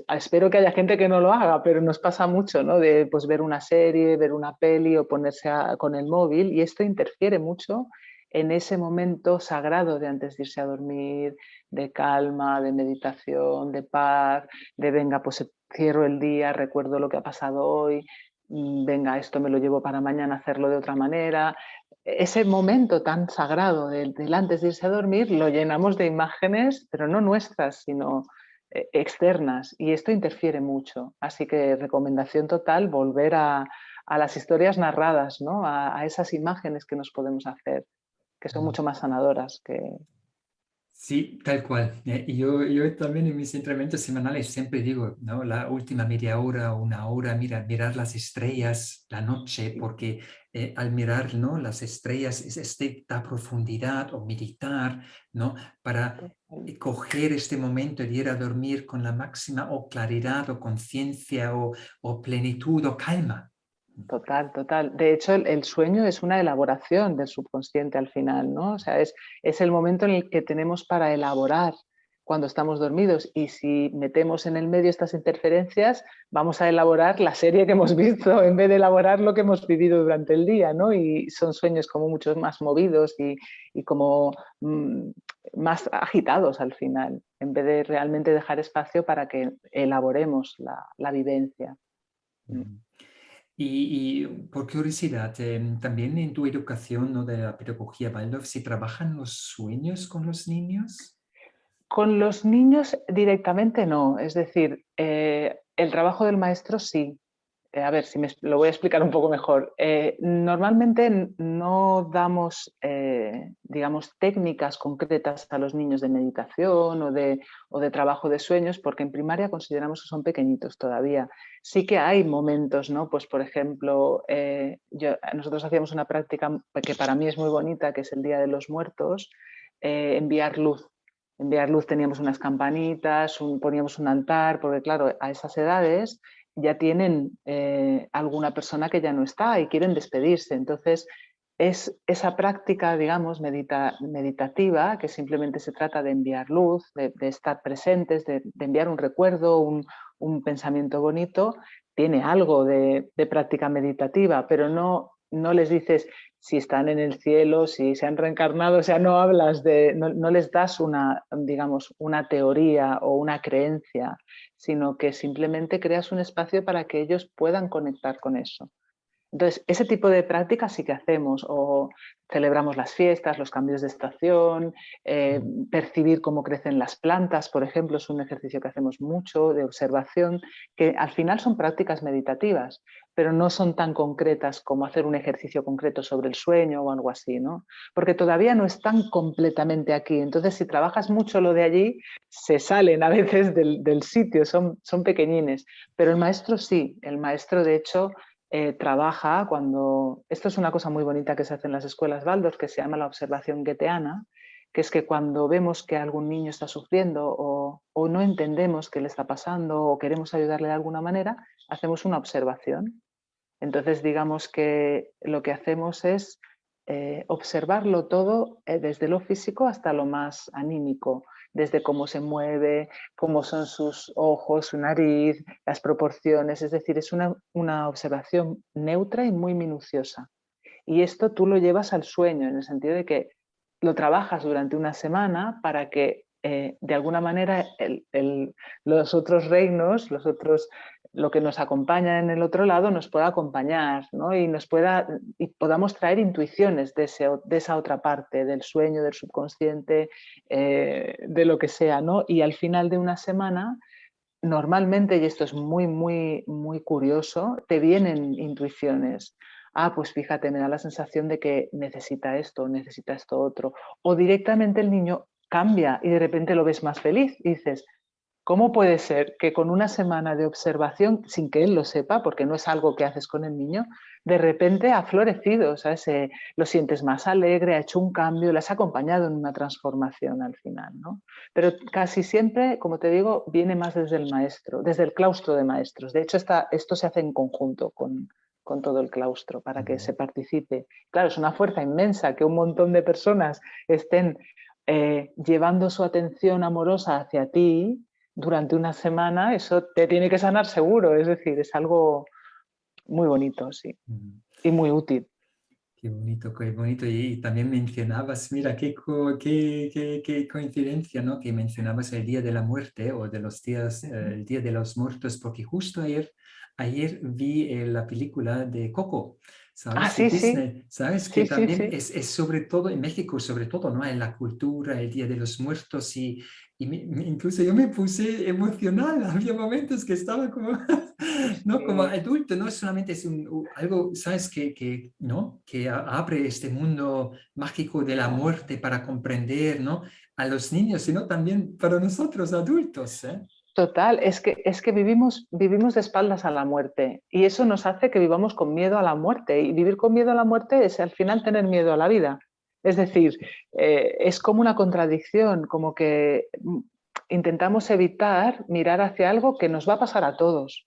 espero que haya gente que no lo haga, pero nos pasa mucho, ¿no? De pues, ver una serie, ver una peli o ponerse con el móvil y esto interfiere mucho en ese momento sagrado de antes de irse a dormir, de calma, de meditación, de paz, de venga, pues cierro el día, recuerdo lo que ha pasado hoy, venga, esto me lo llevo para mañana hacerlo de otra manera. Ese momento tan sagrado del antes de irse a dormir lo llenamos de imágenes, pero no nuestras, sino externas y esto interfiere mucho. Así que recomendación total, volver a las historias narradas, ¿no? A esas imágenes que nos podemos hacer, que son mucho más sanadoras que... Sí, tal cual. Y yo también en mis entrenamientos semanales siempre digo, ¿no? La última media hora o una hora, mira, mirar las estrellas la noche, porque al mirar, ¿no? Las estrellas es esta profundidad o meditar, ¿no? Para coger este momento de ir a dormir con la máxima o claridad o conciencia o plenitud o calma. Total, total. De hecho, el sueño es una elaboración del subconsciente al final, ¿no? O sea, es el momento en el que tenemos para elaborar cuando estamos dormidos y si metemos en el medio estas interferencias, vamos a elaborar la serie que hemos visto en vez de elaborar lo que hemos vivido durante el día, ¿no? Y son sueños como mucho más movidos y como más agitados al final, en vez de realmente dejar espacio para que elaboremos la vivencia. Ujú. Y por curiosidad, también en tu educación, ¿no? De la pedagogía Waldorf, ¿se trabajan los sueños con los niños? Con los niños directamente no, es decir, el trabajo del maestro sí. A ver, si lo voy a explicar un poco mejor. Normalmente no damos, digamos, técnicas concretas a los niños de meditación o de trabajo de sueños, porque en primaria consideramos que son pequeñitos todavía. Sí que hay momentos, ¿no? Pues, por ejemplo, nosotros hacíamos una práctica que para mí es muy bonita, que es el Día de los Muertos, enviar luz. Enviar luz teníamos unas campanitas, poníamos un altar, porque claro, a esas edades ya tienen alguna persona que ya no está y quieren despedirse. Entonces, es esa práctica, digamos, meditativa, que simplemente se trata de enviar luz, de estar presentes, de enviar un recuerdo, un pensamiento bonito, tiene algo de práctica meditativa, pero no les dices si están en el cielo, si se han reencarnado, o sea, no hablas no les das una, digamos, una teoría o una creencia, sino que simplemente creas un espacio para que ellos puedan conectar con eso. Entonces, ese tipo de prácticas sí que hacemos, o celebramos las fiestas, los cambios de estación, percibir cómo crecen las plantas, por ejemplo, es un ejercicio que hacemos mucho de observación, que al final son prácticas meditativas, pero no son tan concretas como hacer un ejercicio concreto sobre el sueño o algo así, ¿no? Porque todavía no están completamente aquí. Entonces, si trabajas mucho lo de allí, se salen a veces del sitio, son pequeñines. Pero el maestro sí, el maestro de hecho trabaja cuando... Esto es una cosa muy bonita que se hace en las escuelas Waldorf, que se llama la observación goetheana, que es que cuando vemos que algún niño está sufriendo o no entendemos qué le está pasando o queremos ayudarle de alguna manera, hacemos una observación. Entonces, digamos que lo que hacemos es observarlo todo desde lo físico hasta lo más anímico, desde cómo se mueve, cómo son sus ojos, su nariz, las proporciones, es decir, es una observación neutra y muy minuciosa. Y esto tú lo llevas al sueño, en el sentido de que lo trabajas durante una semana para que de alguna manera los otros reinos, lo que nos acompaña en el otro lado nos pueda acompañar, ¿no? Y podamos traer intuiciones de esa otra parte, del sueño, del subconsciente, de lo que sea, ¿no? Y al final de una semana, normalmente, y esto es muy, muy, muy curioso, te vienen intuiciones. Ah, pues fíjate, me da la sensación de que necesita esto otro. O directamente el niño cambia y de repente lo ves más feliz y dices, ¿cómo puede ser que con una semana de observación, sin que él lo sepa, porque no es algo que haces con el niño, de repente ha florecido, ¿sabes? Lo sientes más alegre, ha hecho un cambio, le has acompañado en una transformación al final, ¿no? Pero casi siempre, como te digo, viene más desde el maestro, desde el claustro de maestros. De hecho, esto se hace en conjunto con todo el claustro para que se participe. Claro, es una fuerza inmensa que un montón de personas estén llevando su atención amorosa hacia ti durante una semana, eso te tiene que sanar seguro, es decir, es algo muy bonito, sí, y muy útil. Qué bonito, qué bonito. Y también mencionabas, mira, qué coincidencia, ¿no? Que mencionabas el Día de la Muerte o de los días, el Día de los Muertos, porque justo ayer vi la película de Coco, Ah, ¿sabes? De sí, sí, Disney, ¿sabes? Que sí, sí, también sí. es sobre todo en México, sobre todo, ¿no? En la cultura, el Día de los Muertos y incluso yo me puse emocional. Había momentos que estaba como... No, como Sí. adulto, no solamente es algo, ¿sabes? ¿no? Que abre este mundo mágico de la muerte para comprender, ¿no? A los niños, sino también para nosotros adultos, ¿eh? Total, es que vivimos de espaldas a la muerte y eso nos hace que vivamos con miedo a la muerte y vivir con miedo a la muerte es al final tener miedo a la vida. Es decir, es como una contradicción, como que intentamos evitar mirar hacia algo que nos va a pasar a todos,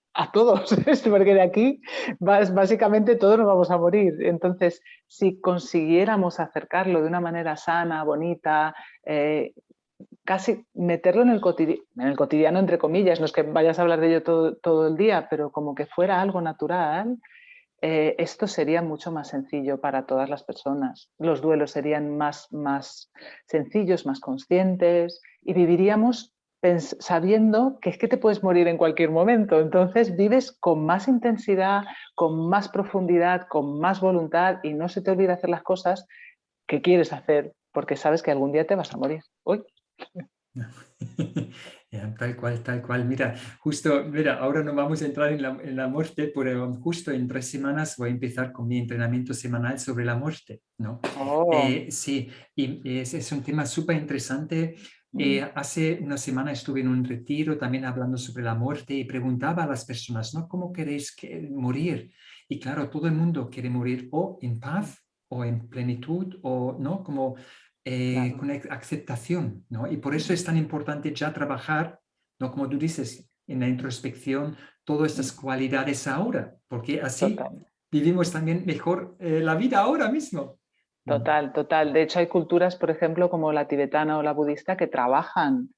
porque de aquí básicamente todos nos vamos a morir. Entonces, si consiguiéramos acercarlo de una manera sana, bonita, casi meterlo en el cotidiano, entre comillas, no es que vayas a hablar de ello todo el día, pero como que fuera algo natural, esto sería mucho más sencillo para todas las personas. Los duelos serían más sencillos, más conscientes y viviríamos sabiendo que es que te puedes morir en cualquier momento. Entonces vives con más intensidad, con más profundidad, con más voluntad y no se te olvida hacer las cosas que quieres hacer porque sabes que algún día te vas a morir. Uy. Ya, tal cual, tal cual. Mira, justo, mira, ahora no vamos a entrar en la muerte, pero justo en 3 semanas voy a empezar con mi entrenamiento semanal sobre la muerte, ¿no? Oh. Sí, y es un tema súper interesante. Hace una semana estuve en un retiro también hablando sobre la muerte y preguntaba a las personas, ¿no? ¿Cómo queréis morir? Y claro, todo el mundo quiere morir o en paz o en plenitud o, ¿no? Como Claro. con aceptación, ¿no? Y por eso es tan importante ya trabajar, ¿no? Como tú dices, en la introspección, todas estas cualidades ahora, porque así Total, vivimos también mejor la vida ahora mismo. total, total. De hecho, hay culturas, por ejemplo, como la tibetana o la budista, que trabajan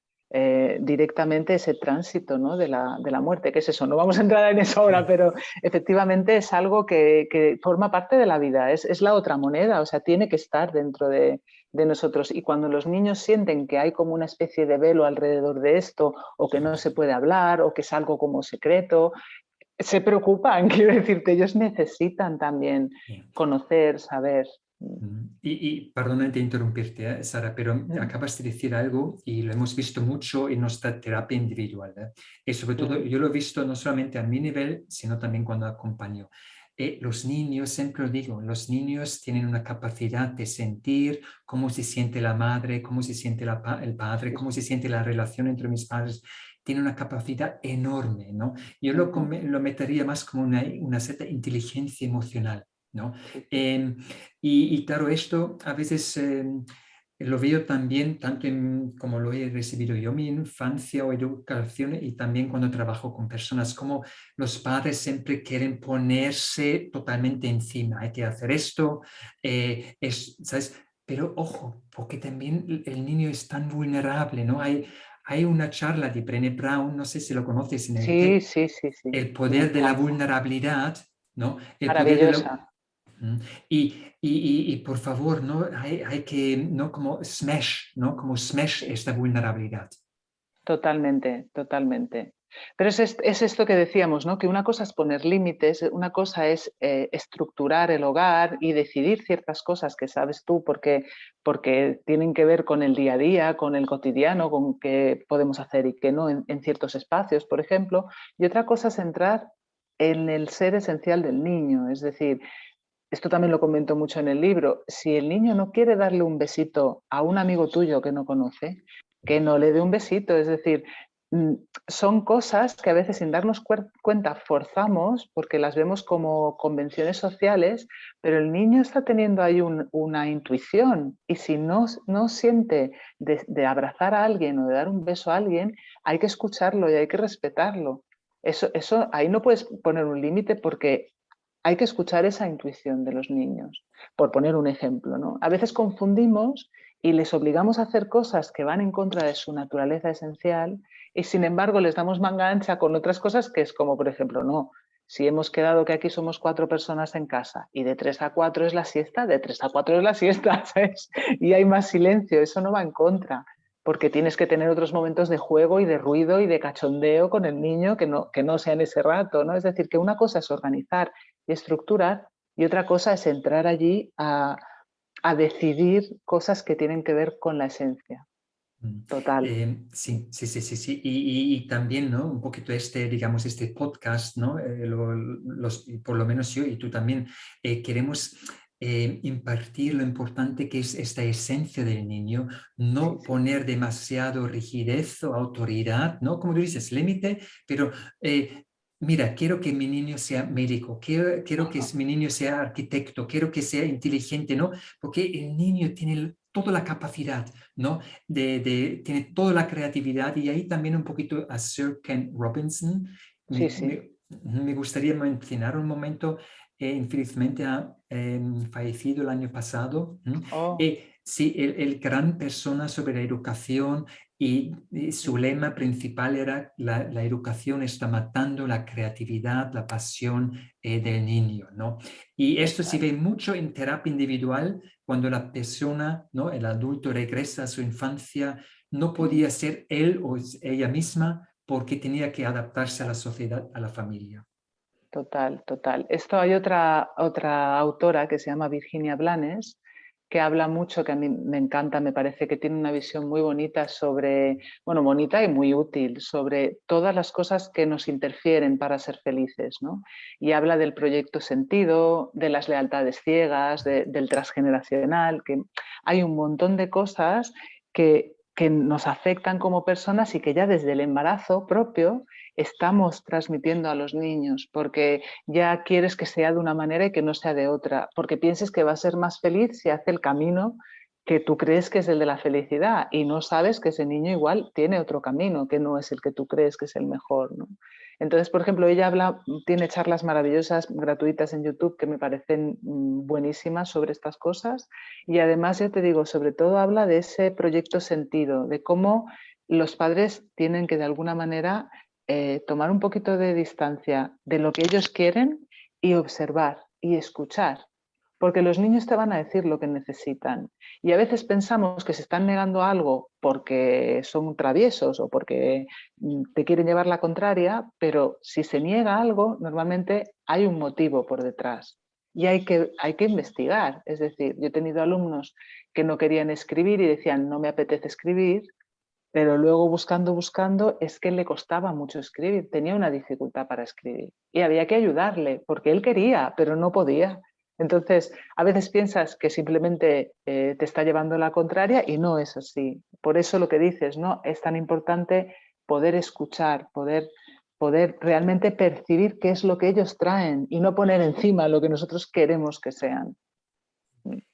directamente ese tránsito, ¿no? de la muerte. ¿Qué es eso? No vamos a entrar en eso ahora, pero efectivamente es algo que forma parte de la vida, es la otra moneda, o sea, tiene que estar dentro de nosotros. Y cuando los niños sienten que hay como una especie de velo alrededor de esto, o que no se puede hablar, o que es algo como secreto, se preocupan, quiero decirte, ellos necesitan también Sí. conocer, saber. Y perdona de interrumpirte, Sara, pero acabas de decir algo y lo hemos visto mucho en nuestra terapia individual. Y sobre todo, yo lo he visto no solamente a mi nivel, sino también cuando acompaño. Los niños, siempre lo digo, los niños tienen una capacidad de sentir cómo se siente la madre, cómo se siente el padre, cómo se siente la relación entre mis padres. Tiene una capacidad enorme, ¿no? Yo lo metería más como una cierta inteligencia emocional, ¿no? Sí, sí. Y claro, esto a veces lo veo también, tanto como lo he recibido yo en mi infancia o educación, y también cuando trabajo con personas, como los padres siempre quieren ponerse totalmente encima. Hay que hacer esto, ¿sabes? Pero ojo, porque también el niño es tan vulnerable, ¿no? Hay una charla de Brené Brown, no sé si lo conoces, en el Sí, TED, sí, sí, sí. el Me poder de la encanta. vulnerabilidad, ¿no? El poder de la... Maravillosa. Mm. Y por favor, ¿no? Hay que, ¿no? Como smash, ¿no? Como smash Sí. esta vulnerabilidad. Totalmente, totalmente. Pero es esto que decíamos, ¿no? Que una cosa es poner límites, una cosa es estructurar el hogar y decidir ciertas cosas que sabes tú porque tienen que ver con el día a día, con el cotidiano, con qué podemos hacer y qué no en ciertos espacios, por ejemplo. Y otra cosa es entrar en el ser esencial del niño. Es decir, esto también lo comento mucho en el libro. Si el niño no quiere darle un besito a un amigo tuyo que no conoce, que no le dé un besito. Es decir, mm, son cosas que a veces sin darnos cuenta forzamos porque las vemos como convenciones sociales, pero el niño está teniendo ahí una intuición y si no siente de abrazar a alguien o de dar un beso a alguien, hay que escucharlo y hay que respetarlo. Eso ahí no puedes poner un límite porque hay que escuchar esa intuición de los niños, por poner un ejemplo, ¿no? A veces confundimos y les obligamos a hacer cosas que van en contra de su naturaleza esencial y sin embargo les damos manga ancha con otras cosas que es como, por ejemplo, no, si hemos quedado que aquí somos 4 personas en casa y de 3 a 4 es la siesta, de 3 a 4 es la siesta, ¿sabes? Y hay más silencio, eso no va en contra, porque tienes que tener otros momentos de juego y de ruido y de cachondeo con el niño que no sea en ese rato, ¿no? Es decir, que una cosa es organizar y estructurar, y otra cosa es entrar allí a decidir cosas que tienen que ver con la esencia. Mm. Total. Sí, sí, sí, sí, sí. Y también, ¿no? Un poquito digamos, este podcast, ¿no? Y por lo menos yo y tú también queremos impartir lo importante que es esta esencia del niño, Sí, no sí. poner demasiado rigidez o autoridad, ¿no? Como tú dices, límite, pero mira, quiero que mi niño sea médico, quiero que mi niño sea arquitecto, quiero que sea inteligente, ¿no? Porque el niño tiene toda la capacidad, ¿no? Tiene toda la creatividad, y ahí también un poquito a Sir Ken Robinson. Sí, Me, sí. me- me gustaría mencionar un momento, infelizmente ha fallecido el año pasado. Oh, Sí, el gran persona sobre la educación, y su sí, lema principal era la educación está matando la creatividad, la pasión del niño, ¿no? Y esto se total. ve mucho en terapia individual cuando la persona, ¿no? El adulto regresa a su infancia, no podía ser él o ella misma porque tenía que adaptarse a la sociedad, a la familia. Total, total. Esto hay otra autora que se llama Virginia Blanes, que habla mucho, que a mí me encanta, me parece que tiene una visión muy bonita sobre, bueno, bonita y muy útil, sobre todas las cosas que nos interfieren para ser felices, ¿no? Y habla del proyecto sentido, de las lealtades ciegas, del transgeneracional, que hay un montón de cosas que nos afectan como personas y que ya desde el embarazo propio estamos transmitiendo a los niños, porque ya quieres que sea de una manera y que no sea de otra, porque pienses que va a ser más feliz si hace el camino que tú crees que es el de la felicidad y no sabes que ese niño igual tiene otro camino que no es el que tú crees que es el mejor, ¿no? Entonces, por ejemplo, ella tiene charlas maravillosas gratuitas en YouTube que me parecen buenísimas sobre estas cosas y además, ya te digo, sobre todo habla de ese proyecto sentido, de cómo los padres tienen que de alguna manera tomar un poquito de distancia de lo que ellos quieren y observar y escuchar. porque los niños te van a decir lo que necesitan. Y a veces pensamos que se están negando algo porque son traviesos o porque te quieren llevar la contraria, pero si se niega algo, normalmente hay un motivo por detrás. Y hay que investigar. Es decir, yo he tenido alumnos que no querían escribir y decían, no me apetece escribir, pero luego buscando, es que le costaba mucho escribir, tenía una dificultad para escribir y había que ayudarle porque él quería, pero no podía. Entonces, a veces piensas que simplemente te está llevando la contraria y no es así. Por eso lo que dices, ¿no? Es tan importante poder escuchar, poder realmente percibir qué es lo que ellos traen y no poner encima lo que nosotros queremos que sean.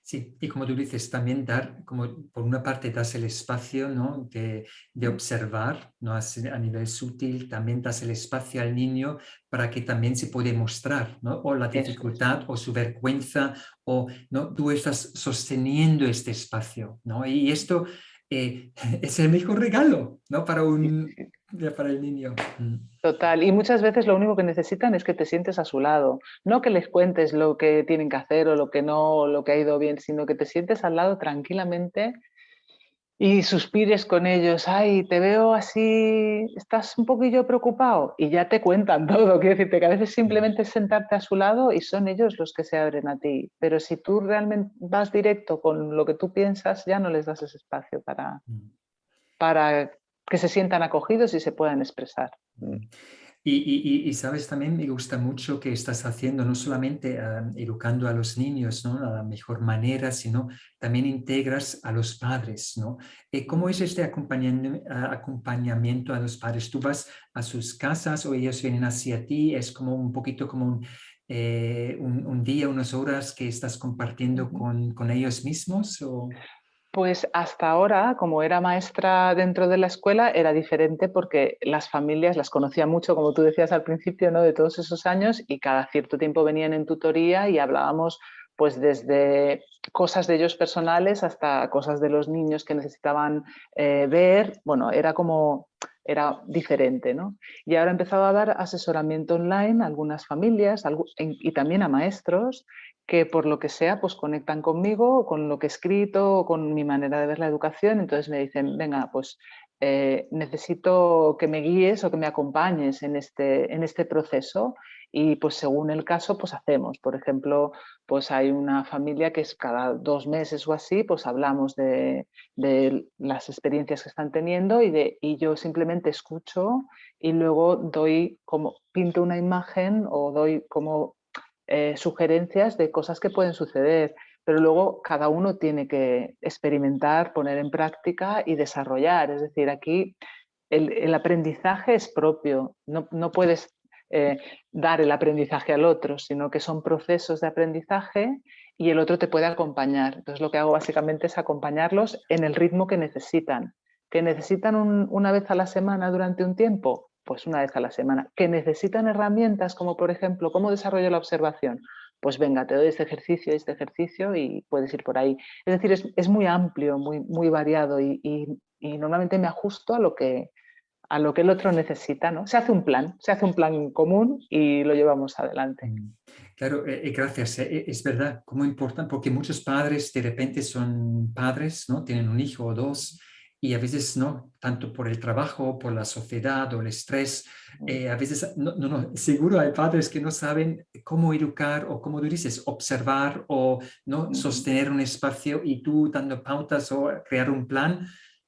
Sí, y como tú dices, también dar, como por una parte das el espacio, ¿no? de observar, ¿no? A nivel sutil, también das el espacio al niño para que también se puede mostrar, ¿no? O la Eso es. dificultad o su vergüenza, o ¿no? Tú estás sosteniendo este espacio, ¿no? Y esto es el mejor regalo, ¿no? Sí, sí, sí. Para el niño. Mm. Total, y muchas veces lo único que necesitan es que te sientes a su lado, no que les cuentes lo que tienen que hacer o lo que no, o lo que ha ido bien, sino que te sientes al lado tranquilamente y suspires con ellos. Ay, te veo así, estás un poquillo preocupado y ya te cuentan todo. Quiero decirte que a veces simplemente es sentarte a su lado y son ellos los que se abren a ti. Pero si tú realmente vas directo con lo que tú piensas, ya no les das ese espacio Mm. para que se sientan acogidos y se puedan expresar. Mm. Y, sabes, también me gusta mucho que estás haciendo, no solamente educando a los niños, ¿no? A la mejor manera, sino también integras a los padres, ¿no? ¿Cómo es este acompañamiento a los padres? ¿Tú vas a sus casas o ellos vienen hacia ti? ¿Es como un poquito como un día, unas horas que estás compartiendo con ellos mismos? ¿O? Pues hasta ahora, como era maestra dentro de la escuela, era diferente porque las familias las conocía mucho, como tú decías al principio, ¿no? De todos esos años y cada cierto tiempo venían en tutoría y hablábamos pues desde cosas de ellos personales hasta cosas de los niños que necesitaban ver. Bueno, era diferente, ¿no? Y ahora he empezado a dar asesoramiento online a algunas familias y también a maestros que por lo que sea, pues conectan conmigo, con lo que he escrito, con mi manera de ver la educación. Entonces me dicen, venga, pues necesito que me guíes o que me acompañes en este proceso y pues según el caso, pues hacemos. Por ejemplo, pues hay una familia que es cada 2 meses o así, pues hablamos de las experiencias que están teniendo y yo simplemente escucho y luego pinto una imagen o doy como sugerencias de cosas que pueden suceder, pero luego cada uno tiene que experimentar, poner en práctica y desarrollar. Es decir, aquí el aprendizaje es propio, no puedes eh, dar el aprendizaje al otro, sino que son procesos de aprendizaje y el otro te puede acompañar. Entonces lo que hago básicamente es acompañarlos en el ritmo que necesitan. ¿Que necesitan una vez a la semana durante un tiempo? Pues una vez a la semana. ¿Que necesitan herramientas como por ejemplo cómo desarrollo la observación? Pues venga, te doy este ejercicio y puedes ir por ahí. Es decir, es muy amplio, muy variado y normalmente me ajusto a lo que el otro necesita, ¿no? Se hace un plan común y lo llevamos adelante. Mm. Claro, gracias. Es verdad, cómo importa, porque muchos padres de repente son padres, ¿no? Tienen un hijo o dos y a veces no, tanto por el trabajo, por la sociedad o el estrés, a veces, no, seguro hay padres que no saben cómo educar o como tú dices, observar o no sostener un espacio y tú dando pautas o crear un plan,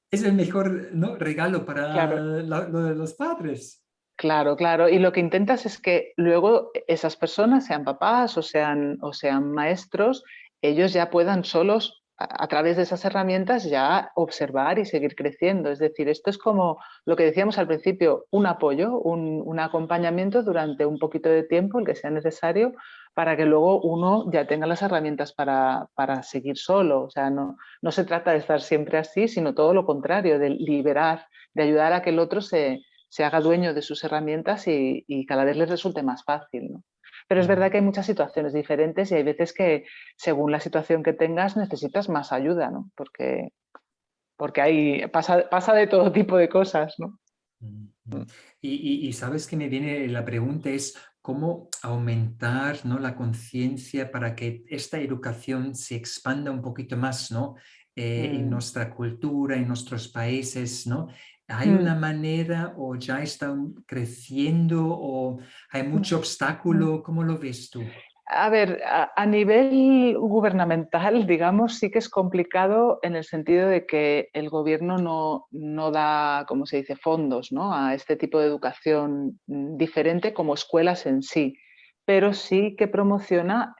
es el mejor, ¿no? regalo para Claro, lo de los padres. claro, claro. Y lo que intentas es que luego esas personas, sean papás o sean maestros, ellos ya puedan solos, a través de esas herramientas, ya observar y seguir creciendo. Es decir, esto es como lo que decíamos al principio, un apoyo, un acompañamiento durante un poquito de tiempo, el que sea necesario, para que luego uno ya tenga las herramientas para seguir solo. O sea, no se trata de estar siempre así, sino todo lo contrario, de liberar, de ayudar a que el otro se haga dueño de sus herramientas y cada vez les resulte más fácil, ¿no? Pero es Mm. verdad que hay muchas situaciones diferentes y hay veces que según la situación que tengas necesitas más ayuda, ¿no? Porque pasa de todo tipo de cosas, ¿no? Mm, mm. Y sabes que me viene la pregunta es, cómo aumentar, ¿no?, la conciencia para que esta educación se expanda un poquito más, ¿no? En Mm, nuestra cultura, en nuestros países, ¿no? ¿Hay una mm, manera o ya están creciendo o hay mucho mm. obstáculo? ¿Cómo lo ves tú? A ver, a nivel gubernamental, digamos, sí que es complicado en el sentido de que el gobierno no da, como se dice, fondos, ¿no?, a este tipo de educación diferente como escuelas en sí, pero sí que promociona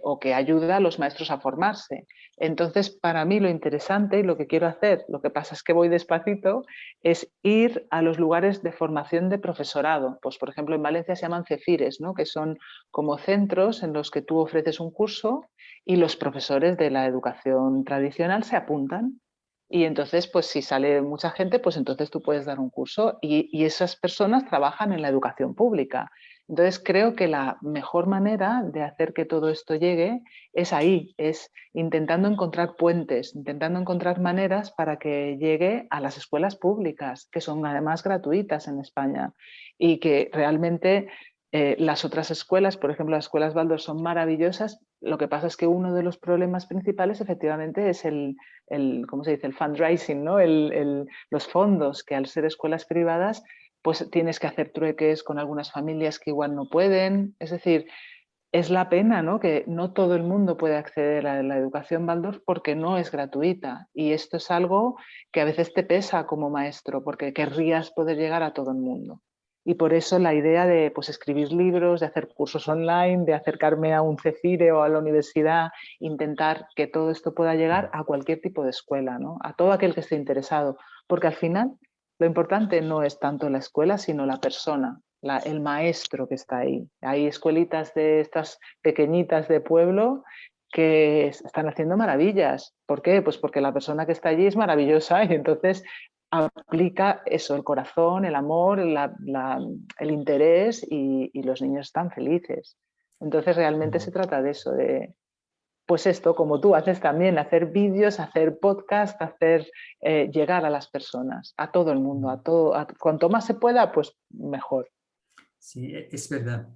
o que ayuda a los maestros a formarse. Entonces, para mí lo interesante y lo que quiero hacer, lo que pasa es que voy despacito, es ir a los lugares de formación de profesorado. Pues, por ejemplo, en Valencia se llaman cefires, ¿no?, que son como centros en los que tú ofreces un curso y los profesores de la educación tradicional se apuntan. Y entonces, pues si sale mucha gente, pues entonces tú puedes dar un curso y esas personas trabajan en la educación pública. Entonces, creo que la mejor manera de hacer que todo esto llegue es ahí, es intentando encontrar puentes, intentando encontrar maneras para que llegue a las escuelas públicas, que son además gratuitas en España y que realmente las otras escuelas, por ejemplo, las escuelas Waldorf son maravillosas. Lo que pasa es que uno de los problemas principales efectivamente es ¿cómo se dice?, el fundraising, ¿no? Los fondos, que al ser escuelas privadas, pues tienes que hacer trueques con algunas familias que igual no pueden. Es decir, es la pena, ¿no?, que no todo el mundo puede acceder a la educación Waldorf porque no es gratuita. Y esto es algo que a veces te pesa como maestro, porque querrías poder llegar a todo el mundo. Y por eso la idea de, pues, escribir libros, de hacer cursos online, de acercarme a un CEFIRE o a la universidad, intentar que todo esto pueda llegar a cualquier tipo de escuela, ¿no?, a todo aquel que esté interesado. Porque al final lo importante no es tanto la escuela, sino la persona, el maestro que está ahí. Hay escuelitas de estas pequeñitas de pueblo que están haciendo maravillas. ¿Por qué? Pues porque la persona que está allí es maravillosa y entonces aplica eso, el corazón, el amor, el interés y los niños están felices. Entonces realmente se trata de eso, de pues esto, como tú haces también, hacer vídeos, hacer podcast, llegar a las personas, a todo el mundo, a todo, cuanto más se pueda, pues mejor. Sí, es verdad.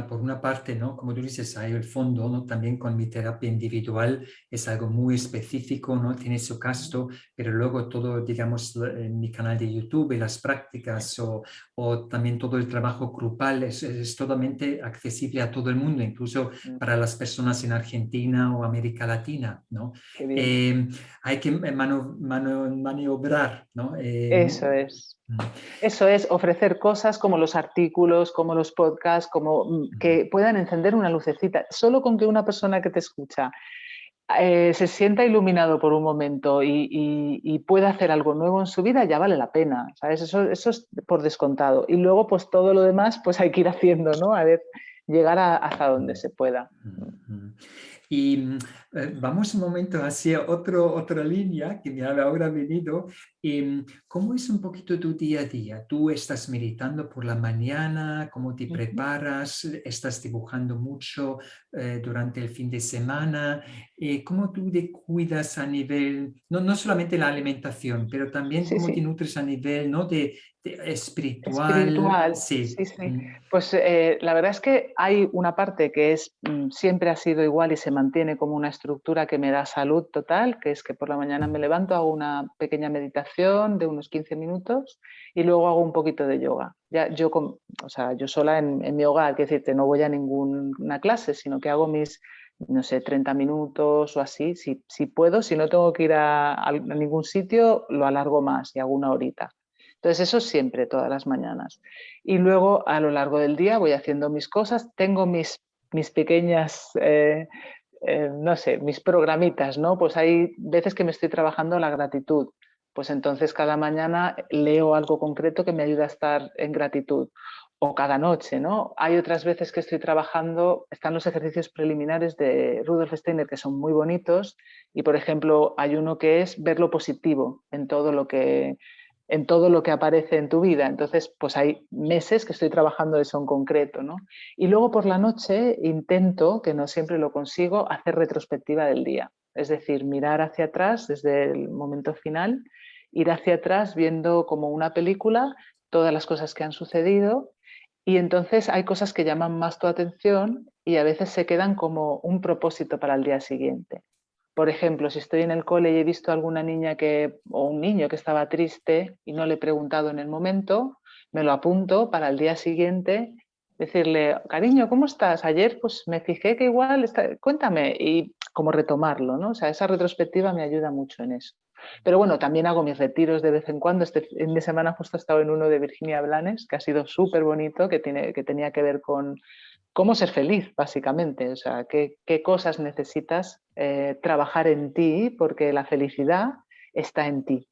Por una parte, ¿no? Como tú dices, hay el fondo, ¿no? También con mi terapia individual es algo muy específico, ¿no? Tiene su caso, pero luego todo, digamos, en mi canal de YouTube y las prácticas o también todo el trabajo grupal es totalmente accesible a todo el mundo, incluso para las personas en Argentina o América Latina, ¿no? Qué bien. Eh, Hay que maniobrar, ¿no? Eso es. Eso es, ofrecer cosas como los artículos, como los podcasts, como que puedan encender una lucecita. Solo con que una persona que te escucha se sienta iluminado por un momento y pueda hacer algo nuevo en su vida, ya vale la pena, ¿sabes? Eso es por descontado. Y luego, pues todo lo demás, pues hay que ir haciendo, ¿no? A ver, llegar hasta donde se pueda. Ujú. Y vamos un momento hacia otra línea que me ha ahora venido. ¿Cómo es un poquito tu día a día? ¿Tú estás meditando por la mañana? ¿Cómo te Ujú. preparas? ¿Estás dibujando mucho durante el fin de semana? ¿Cómo tú te cuidas a nivel, no solamente la alimentación, pero también Sí, cómo te sí. nutres a nivel, ¿no?, de espiritual? Espiritual, Sí. sí, sí. Pues la verdad es que hay una parte que siempre ha sido igual y se mantiene como una estructura que me da salud total, que es que por la mañana me levanto, hago una pequeña meditación de unos 15 minutos y luego hago un poquito de yoga. Ya, o sea, yo sola en mi hogar, quiero decirte, no voy a ninguna clase, sino que hago mis, no sé, 30 minutos o así, si puedo, si no tengo que ir a ningún sitio, lo alargo más y hago una horita. Entonces, eso siempre, todas las mañanas. Y luego, a lo largo del día, voy haciendo mis cosas. Tengo mis pequeñas, no sé, mis programitas, ¿no? Pues hay veces que me estoy trabajando la gratitud. Pues entonces cada mañana leo algo concreto que me ayuda a estar en gratitud. O cada noche, ¿no? Hay otras veces que estoy trabajando, están los ejercicios preliminares de Rudolf Steiner que son muy bonitos y, por ejemplo, hay uno que es ver lo positivo en todo lo que aparece en tu vida. Entonces, pues hay meses que estoy trabajando eso en concreto, ¿no? Y luego por la noche intento, que no siempre lo consigo, hacer retrospectiva del día. Es decir, mirar hacia atrás desde el momento final, ir hacia atrás viendo como una película todas las cosas que han sucedido Y entonces hay cosas que llaman más tu atención y a veces se quedan como un propósito para el día siguiente. Por ejemplo, si estoy en el cole y he visto a alguna niña o un niño que estaba triste y no le he preguntado en el momento, me lo apunto para el día siguiente decirle, cariño, ¿cómo estás? Ayer pues me fijé que igual, cuéntame, y como retomarlo, ¿no? O sea, esa retrospectiva me ayuda mucho en eso. Pero bueno, también hago mis retiros de vez en cuando. Este fin de semana justo he estado en uno de Virginia Blanes, que ha sido súper bonito, que tenía que ver con cómo ser feliz, básicamente. O sea, qué cosas necesitas trabajar en ti, porque la felicidad está en ti.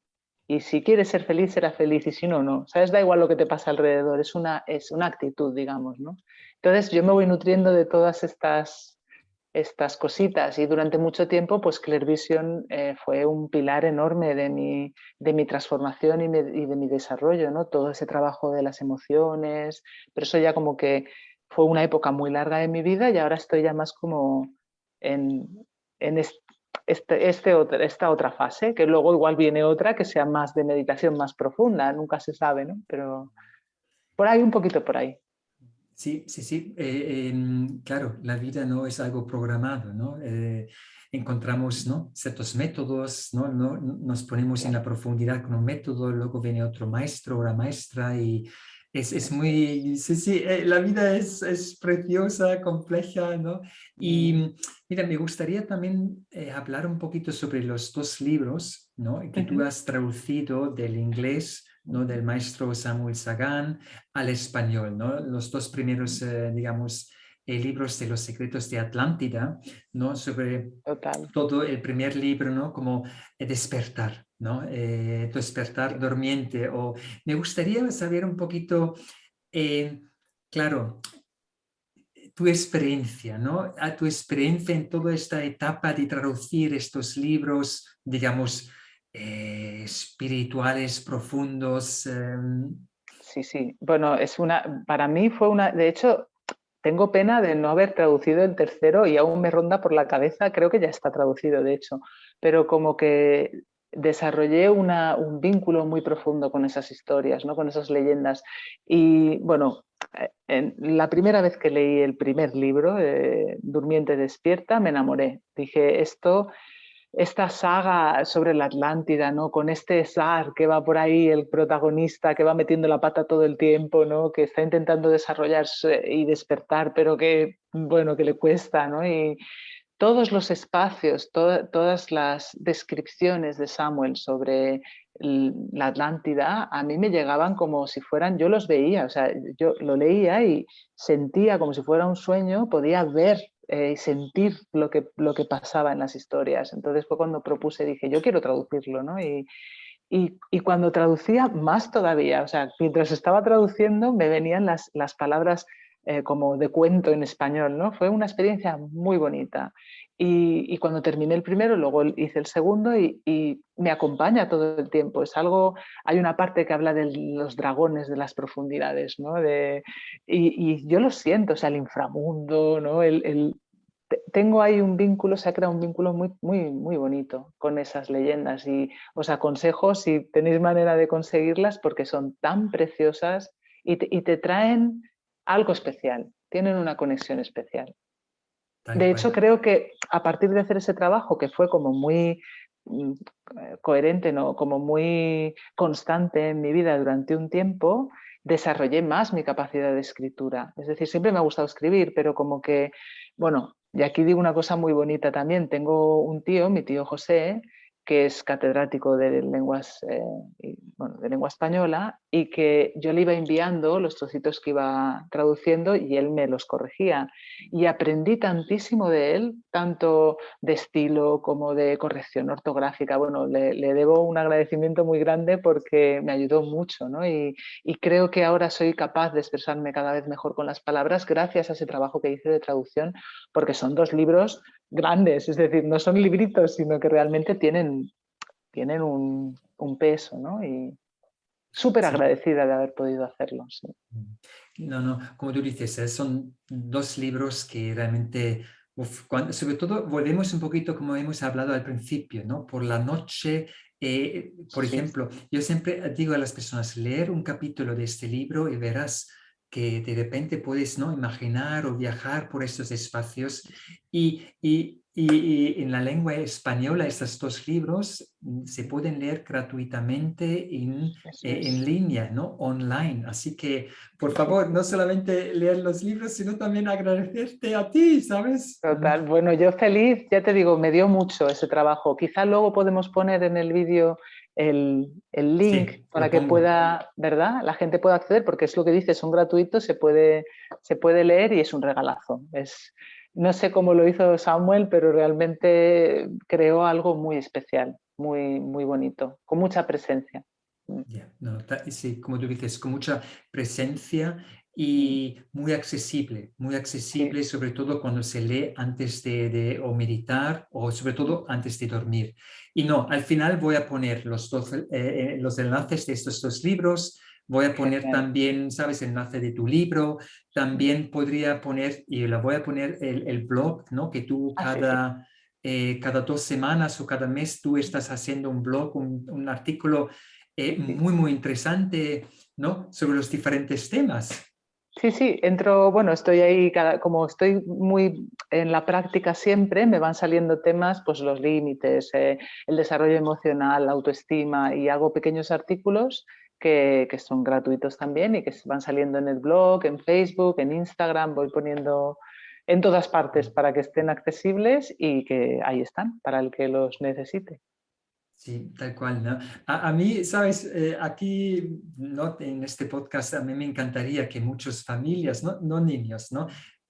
Y si quieres ser feliz, serás feliz, y si no, no. ¿Sabes? Da igual lo que te pasa alrededor, es una actitud, digamos, ¿no? Entonces yo me voy nutriendo de todas estas cositas y durante mucho tiempo pues Clear Vision fue un pilar enorme de mi transformación y de mi desarrollo, ¿no? Todo ese trabajo de las emociones, pero eso ya como que fue una época muy larga de mi vida y ahora estoy ya más como en, en esta otra fase, que luego igual viene otra que sea más de meditación más profunda, nunca se sabe, ¿no? Pero por ahí, un poquito por ahí. Sí, sí, sí. Claro, la vida no es algo programado, ¿no? Encontramos, ¿no?, ciertos métodos, ¿no? Nos ponemos en la profundidad con un método, luego viene otro maestro o la maestra y es muy, sí, sí, la vida es preciosa, compleja, ¿no? Y mira, me gustaría también hablar un poquito sobre los dos libros, ¿no?, que tú has traducido del inglés, ¿no?, del maestro Samuel Sagan al español, ¿no? Los dos primeros, digamos, libros de los secretos de Atlántida, ¿no? Sobre Total. todo el primer libro, ¿no? Como despertar, ¿no? Despertar dormiente. O me gustaría saber un poquito, eh, claro, tu experiencia, ¿no? A tu experiencia en toda esta etapa de traducir estos libros, digamos, espirituales, profundos. Sí, sí. Bueno, para mí fue de hecho, tengo pena de no haber traducido el tercero y aún me ronda por la cabeza, creo que ya está traducido, de hecho, pero como que desarrollé un vínculo muy profundo con esas historias, ¿no? Con esas leyendas. Y bueno, la primera vez que leí el primer libro, Durmiente Despierta, me enamoré. Dije, esta saga sobre la Atlántida, ¿no? Con este zar que va por ahí, el protagonista que va metiendo la pata todo el tiempo, ¿no? Que está intentando desarrollarse y despertar, pero que, bueno, que le cuesta, ¿no? Y todos los espacios, todas las descripciones de Samuel sobre la Atlántida, a mí me llegaban como si fueran, yo los veía, o sea, yo lo leía y sentía como si fuera un sueño, podía ver y sentir lo que pasaba en las historias. Entonces fue cuando propuse, dije, yo quiero traducirlo, ¿no? Y cuando traducía, más todavía, o sea, mientras estaba traduciendo me venían las palabras como de cuento en español, ¿no? Fue una experiencia muy bonita. Y cuando terminé el primero, luego hice el segundo y me acompaña todo el tiempo. Hay una parte que habla de los dragones de las profundidades, ¿no? Y yo lo siento, o sea, el inframundo, ¿no? Tengo ahí un vínculo, se ha creado un vínculo muy, muy, muy bonito con esas leyendas y os aconsejo si tenéis manera de conseguirlas porque son tan preciosas y te traen algo especial, tienen una conexión especial. Tal De hecho, cual. creo que a partir de hacer ese trabajo, que fue como muy mm, coherente, ¿no? Como muy constante en mi vida durante un tiempo, desarrollé más mi capacidad de escritura. Es decir, siempre me ha gustado escribir, pero como que, bueno, y aquí digo una cosa muy bonita también, tengo un tío, mi tío José, que es catedrático de de lengua española y que yo le iba enviando los trocitos que iba traduciendo y él me los corregía y aprendí tantísimo de él, tanto de estilo como de corrección ortográfica. Bueno, le debo un agradecimiento muy grande porque me ayudó mucho, ¿no? Y creo que ahora soy capaz de expresarme cada vez mejor con las palabras gracias a ese trabajo que hice de traducción, porque son dos libros grandes, es decir, no son libritos, sino que realmente tienen un peso, ¿no? Y súper Sí. agradecida de haber podido hacerlo. Sí. No, no, como tú dices, son dos libros que realmente, sobre todo volvemos un poquito como hemos hablado al principio, ¿no? Por la noche, por Sí. ejemplo, yo siempre digo a las personas, leer un capítulo de este libro y verás que de repente puedes, ¿no?, imaginar o viajar por estos espacios y en la lengua española estos dos libros se pueden leer gratuitamente Eso es. en línea, ¿no? Online. Así que, por favor, no solamente leer los libros, sino también agradecerte a ti, ¿sabes? Total. Bueno, yo feliz, ya te digo, me dio mucho ese trabajo. Quizá luego podemos poner en el vídeo el link Sí, lo para que pongo. pueda, ¿verdad? La gente pueda acceder, porque es lo que dices, son gratuitos, se puede leer y es un regalazo. No sé cómo lo hizo Samuel, pero realmente creó algo muy especial, muy, muy bonito, con mucha presencia. Ya, no, sí, como tú dices, con mucha presencia Mm, y muy sí, accesible, sobre todo cuando se lee antes o meditar o sobre todo antes de dormir. Y no, al final voy a poner los enlaces de estos dos libros, voy a poner genial. también, ¿sabes?, el enlace de tu libro, también podría poner, y la voy a poner el blog, ¿no?, que tú Ah, sí, sí. cada 2 semanas o cada mes tú estás haciendo un blog, un artículo Sí, sí. muy, muy interesante, ¿no?, sobre los diferentes temas. Sí, sí, entro, bueno, estoy ahí, como estoy muy en la práctica siempre, me van saliendo temas, pues los límites, el desarrollo emocional, la autoestima, y hago pequeños artículos que son gratuitos también y que van saliendo en el blog, en Facebook, en Instagram, voy poniendo en todas partes para que estén accesibles y que ahí están, para el que los necesite. Sí, tal cual, ¿no? A mí, sabes, aquí, ¿no?, en este podcast, a mí me encantaría que muchas familias, no niños, ¿no?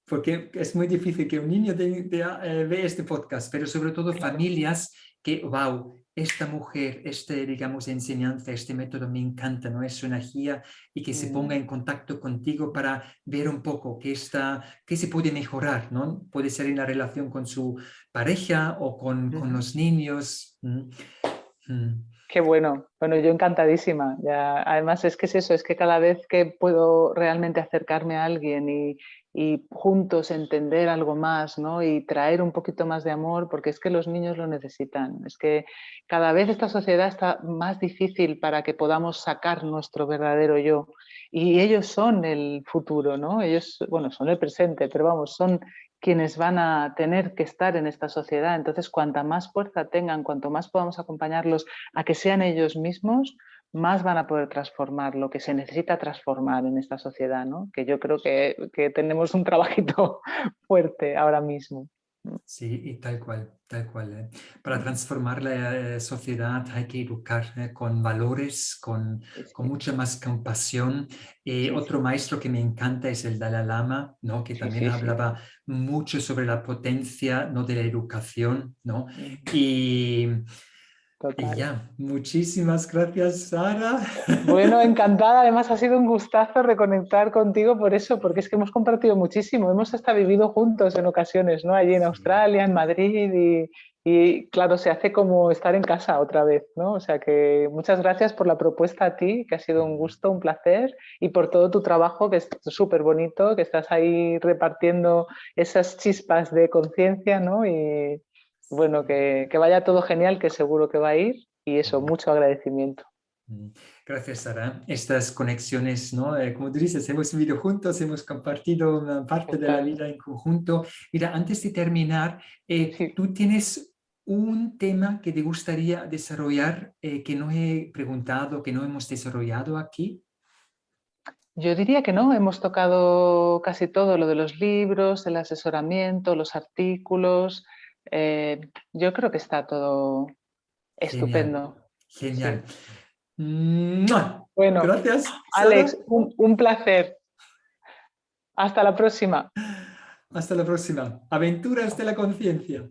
Porque es muy difícil que un niño vea este podcast, pero sobre todo Claro. familias que, wow, esta mujer, digamos, enseñanza, este método me encanta, ¿no? Es su energía y que se ponga Mm, en contacto contigo para ver un poco qué se puede mejorar, ¿no? Puede ser en la relación con su pareja o con ujú. los niños. Mm, Qué bueno. Bueno, yo encantadísima. Ya, además es que es eso, es que cada vez que puedo realmente acercarme a alguien y juntos entender algo más, ¿no? Y traer un poquito más de amor, porque es que los niños lo necesitan. Es que cada vez esta sociedad está más difícil para que podamos sacar nuestro verdadero yo. Y ellos son el futuro, ¿no? Ellos, bueno, son el presente, pero vamos, son quienes van a tener que estar en esta sociedad. Entonces, cuanta más fuerza tengan, cuanto más podamos acompañarlos a que sean ellos mismos, más van a poder transformar lo que se necesita transformar en esta sociedad, ¿no? Que yo creo que tenemos un trabajito fuerte ahora mismo. sí, y tal cual. Para transformar la sociedad hay que educar con valores, Sí, con sí, mucha más compasión. sí, Otro sí, maestro que me encanta es el Dalai Lama, ¿no?, que sí, también sí, sí. hablaba mucho sobre la potencia, ¿no?, de la educación, ¿no? Ujú. Y, y Total. ya, muchísimas gracias, Sara. Bueno, encantada. Además, ha sido un gustazo reconectar contigo por eso, porque es que hemos compartido muchísimo. Hemos hasta vivido juntos en ocasiones, ¿no? Allí en Sí. Australia, en Madrid, y claro, se hace como estar en casa otra vez, ¿no? O sea que muchas gracias por la propuesta a ti, que ha sido un gusto, un placer, y por todo tu trabajo, que es súper bonito, que estás ahí repartiendo esas chispas de conciencia, ¿no? Y bueno, Sí. que vaya todo genial, que seguro que va a ir, y eso, mucho agradecimiento. Mm, Gracias, Sara. Estas conexiones, ¿no? Como tú dices, hemos vivido juntos, hemos compartido una parte de la Total. vida en conjunto. Mira, antes de terminar, Sí, ¿tú tienes un tema que te gustaría desarrollar que no he preguntado, que no hemos desarrollado aquí? yo diría que no, hemos tocado casi todo lo de los libros, el asesoramiento, los artículos. Yo creo que está todo Genial, estupendo. genial. Sí. ¡Mua! Bueno, Gracias, Alex, Sara. un placer. Hasta la próxima. Hasta la próxima. Aventuras de la conciencia.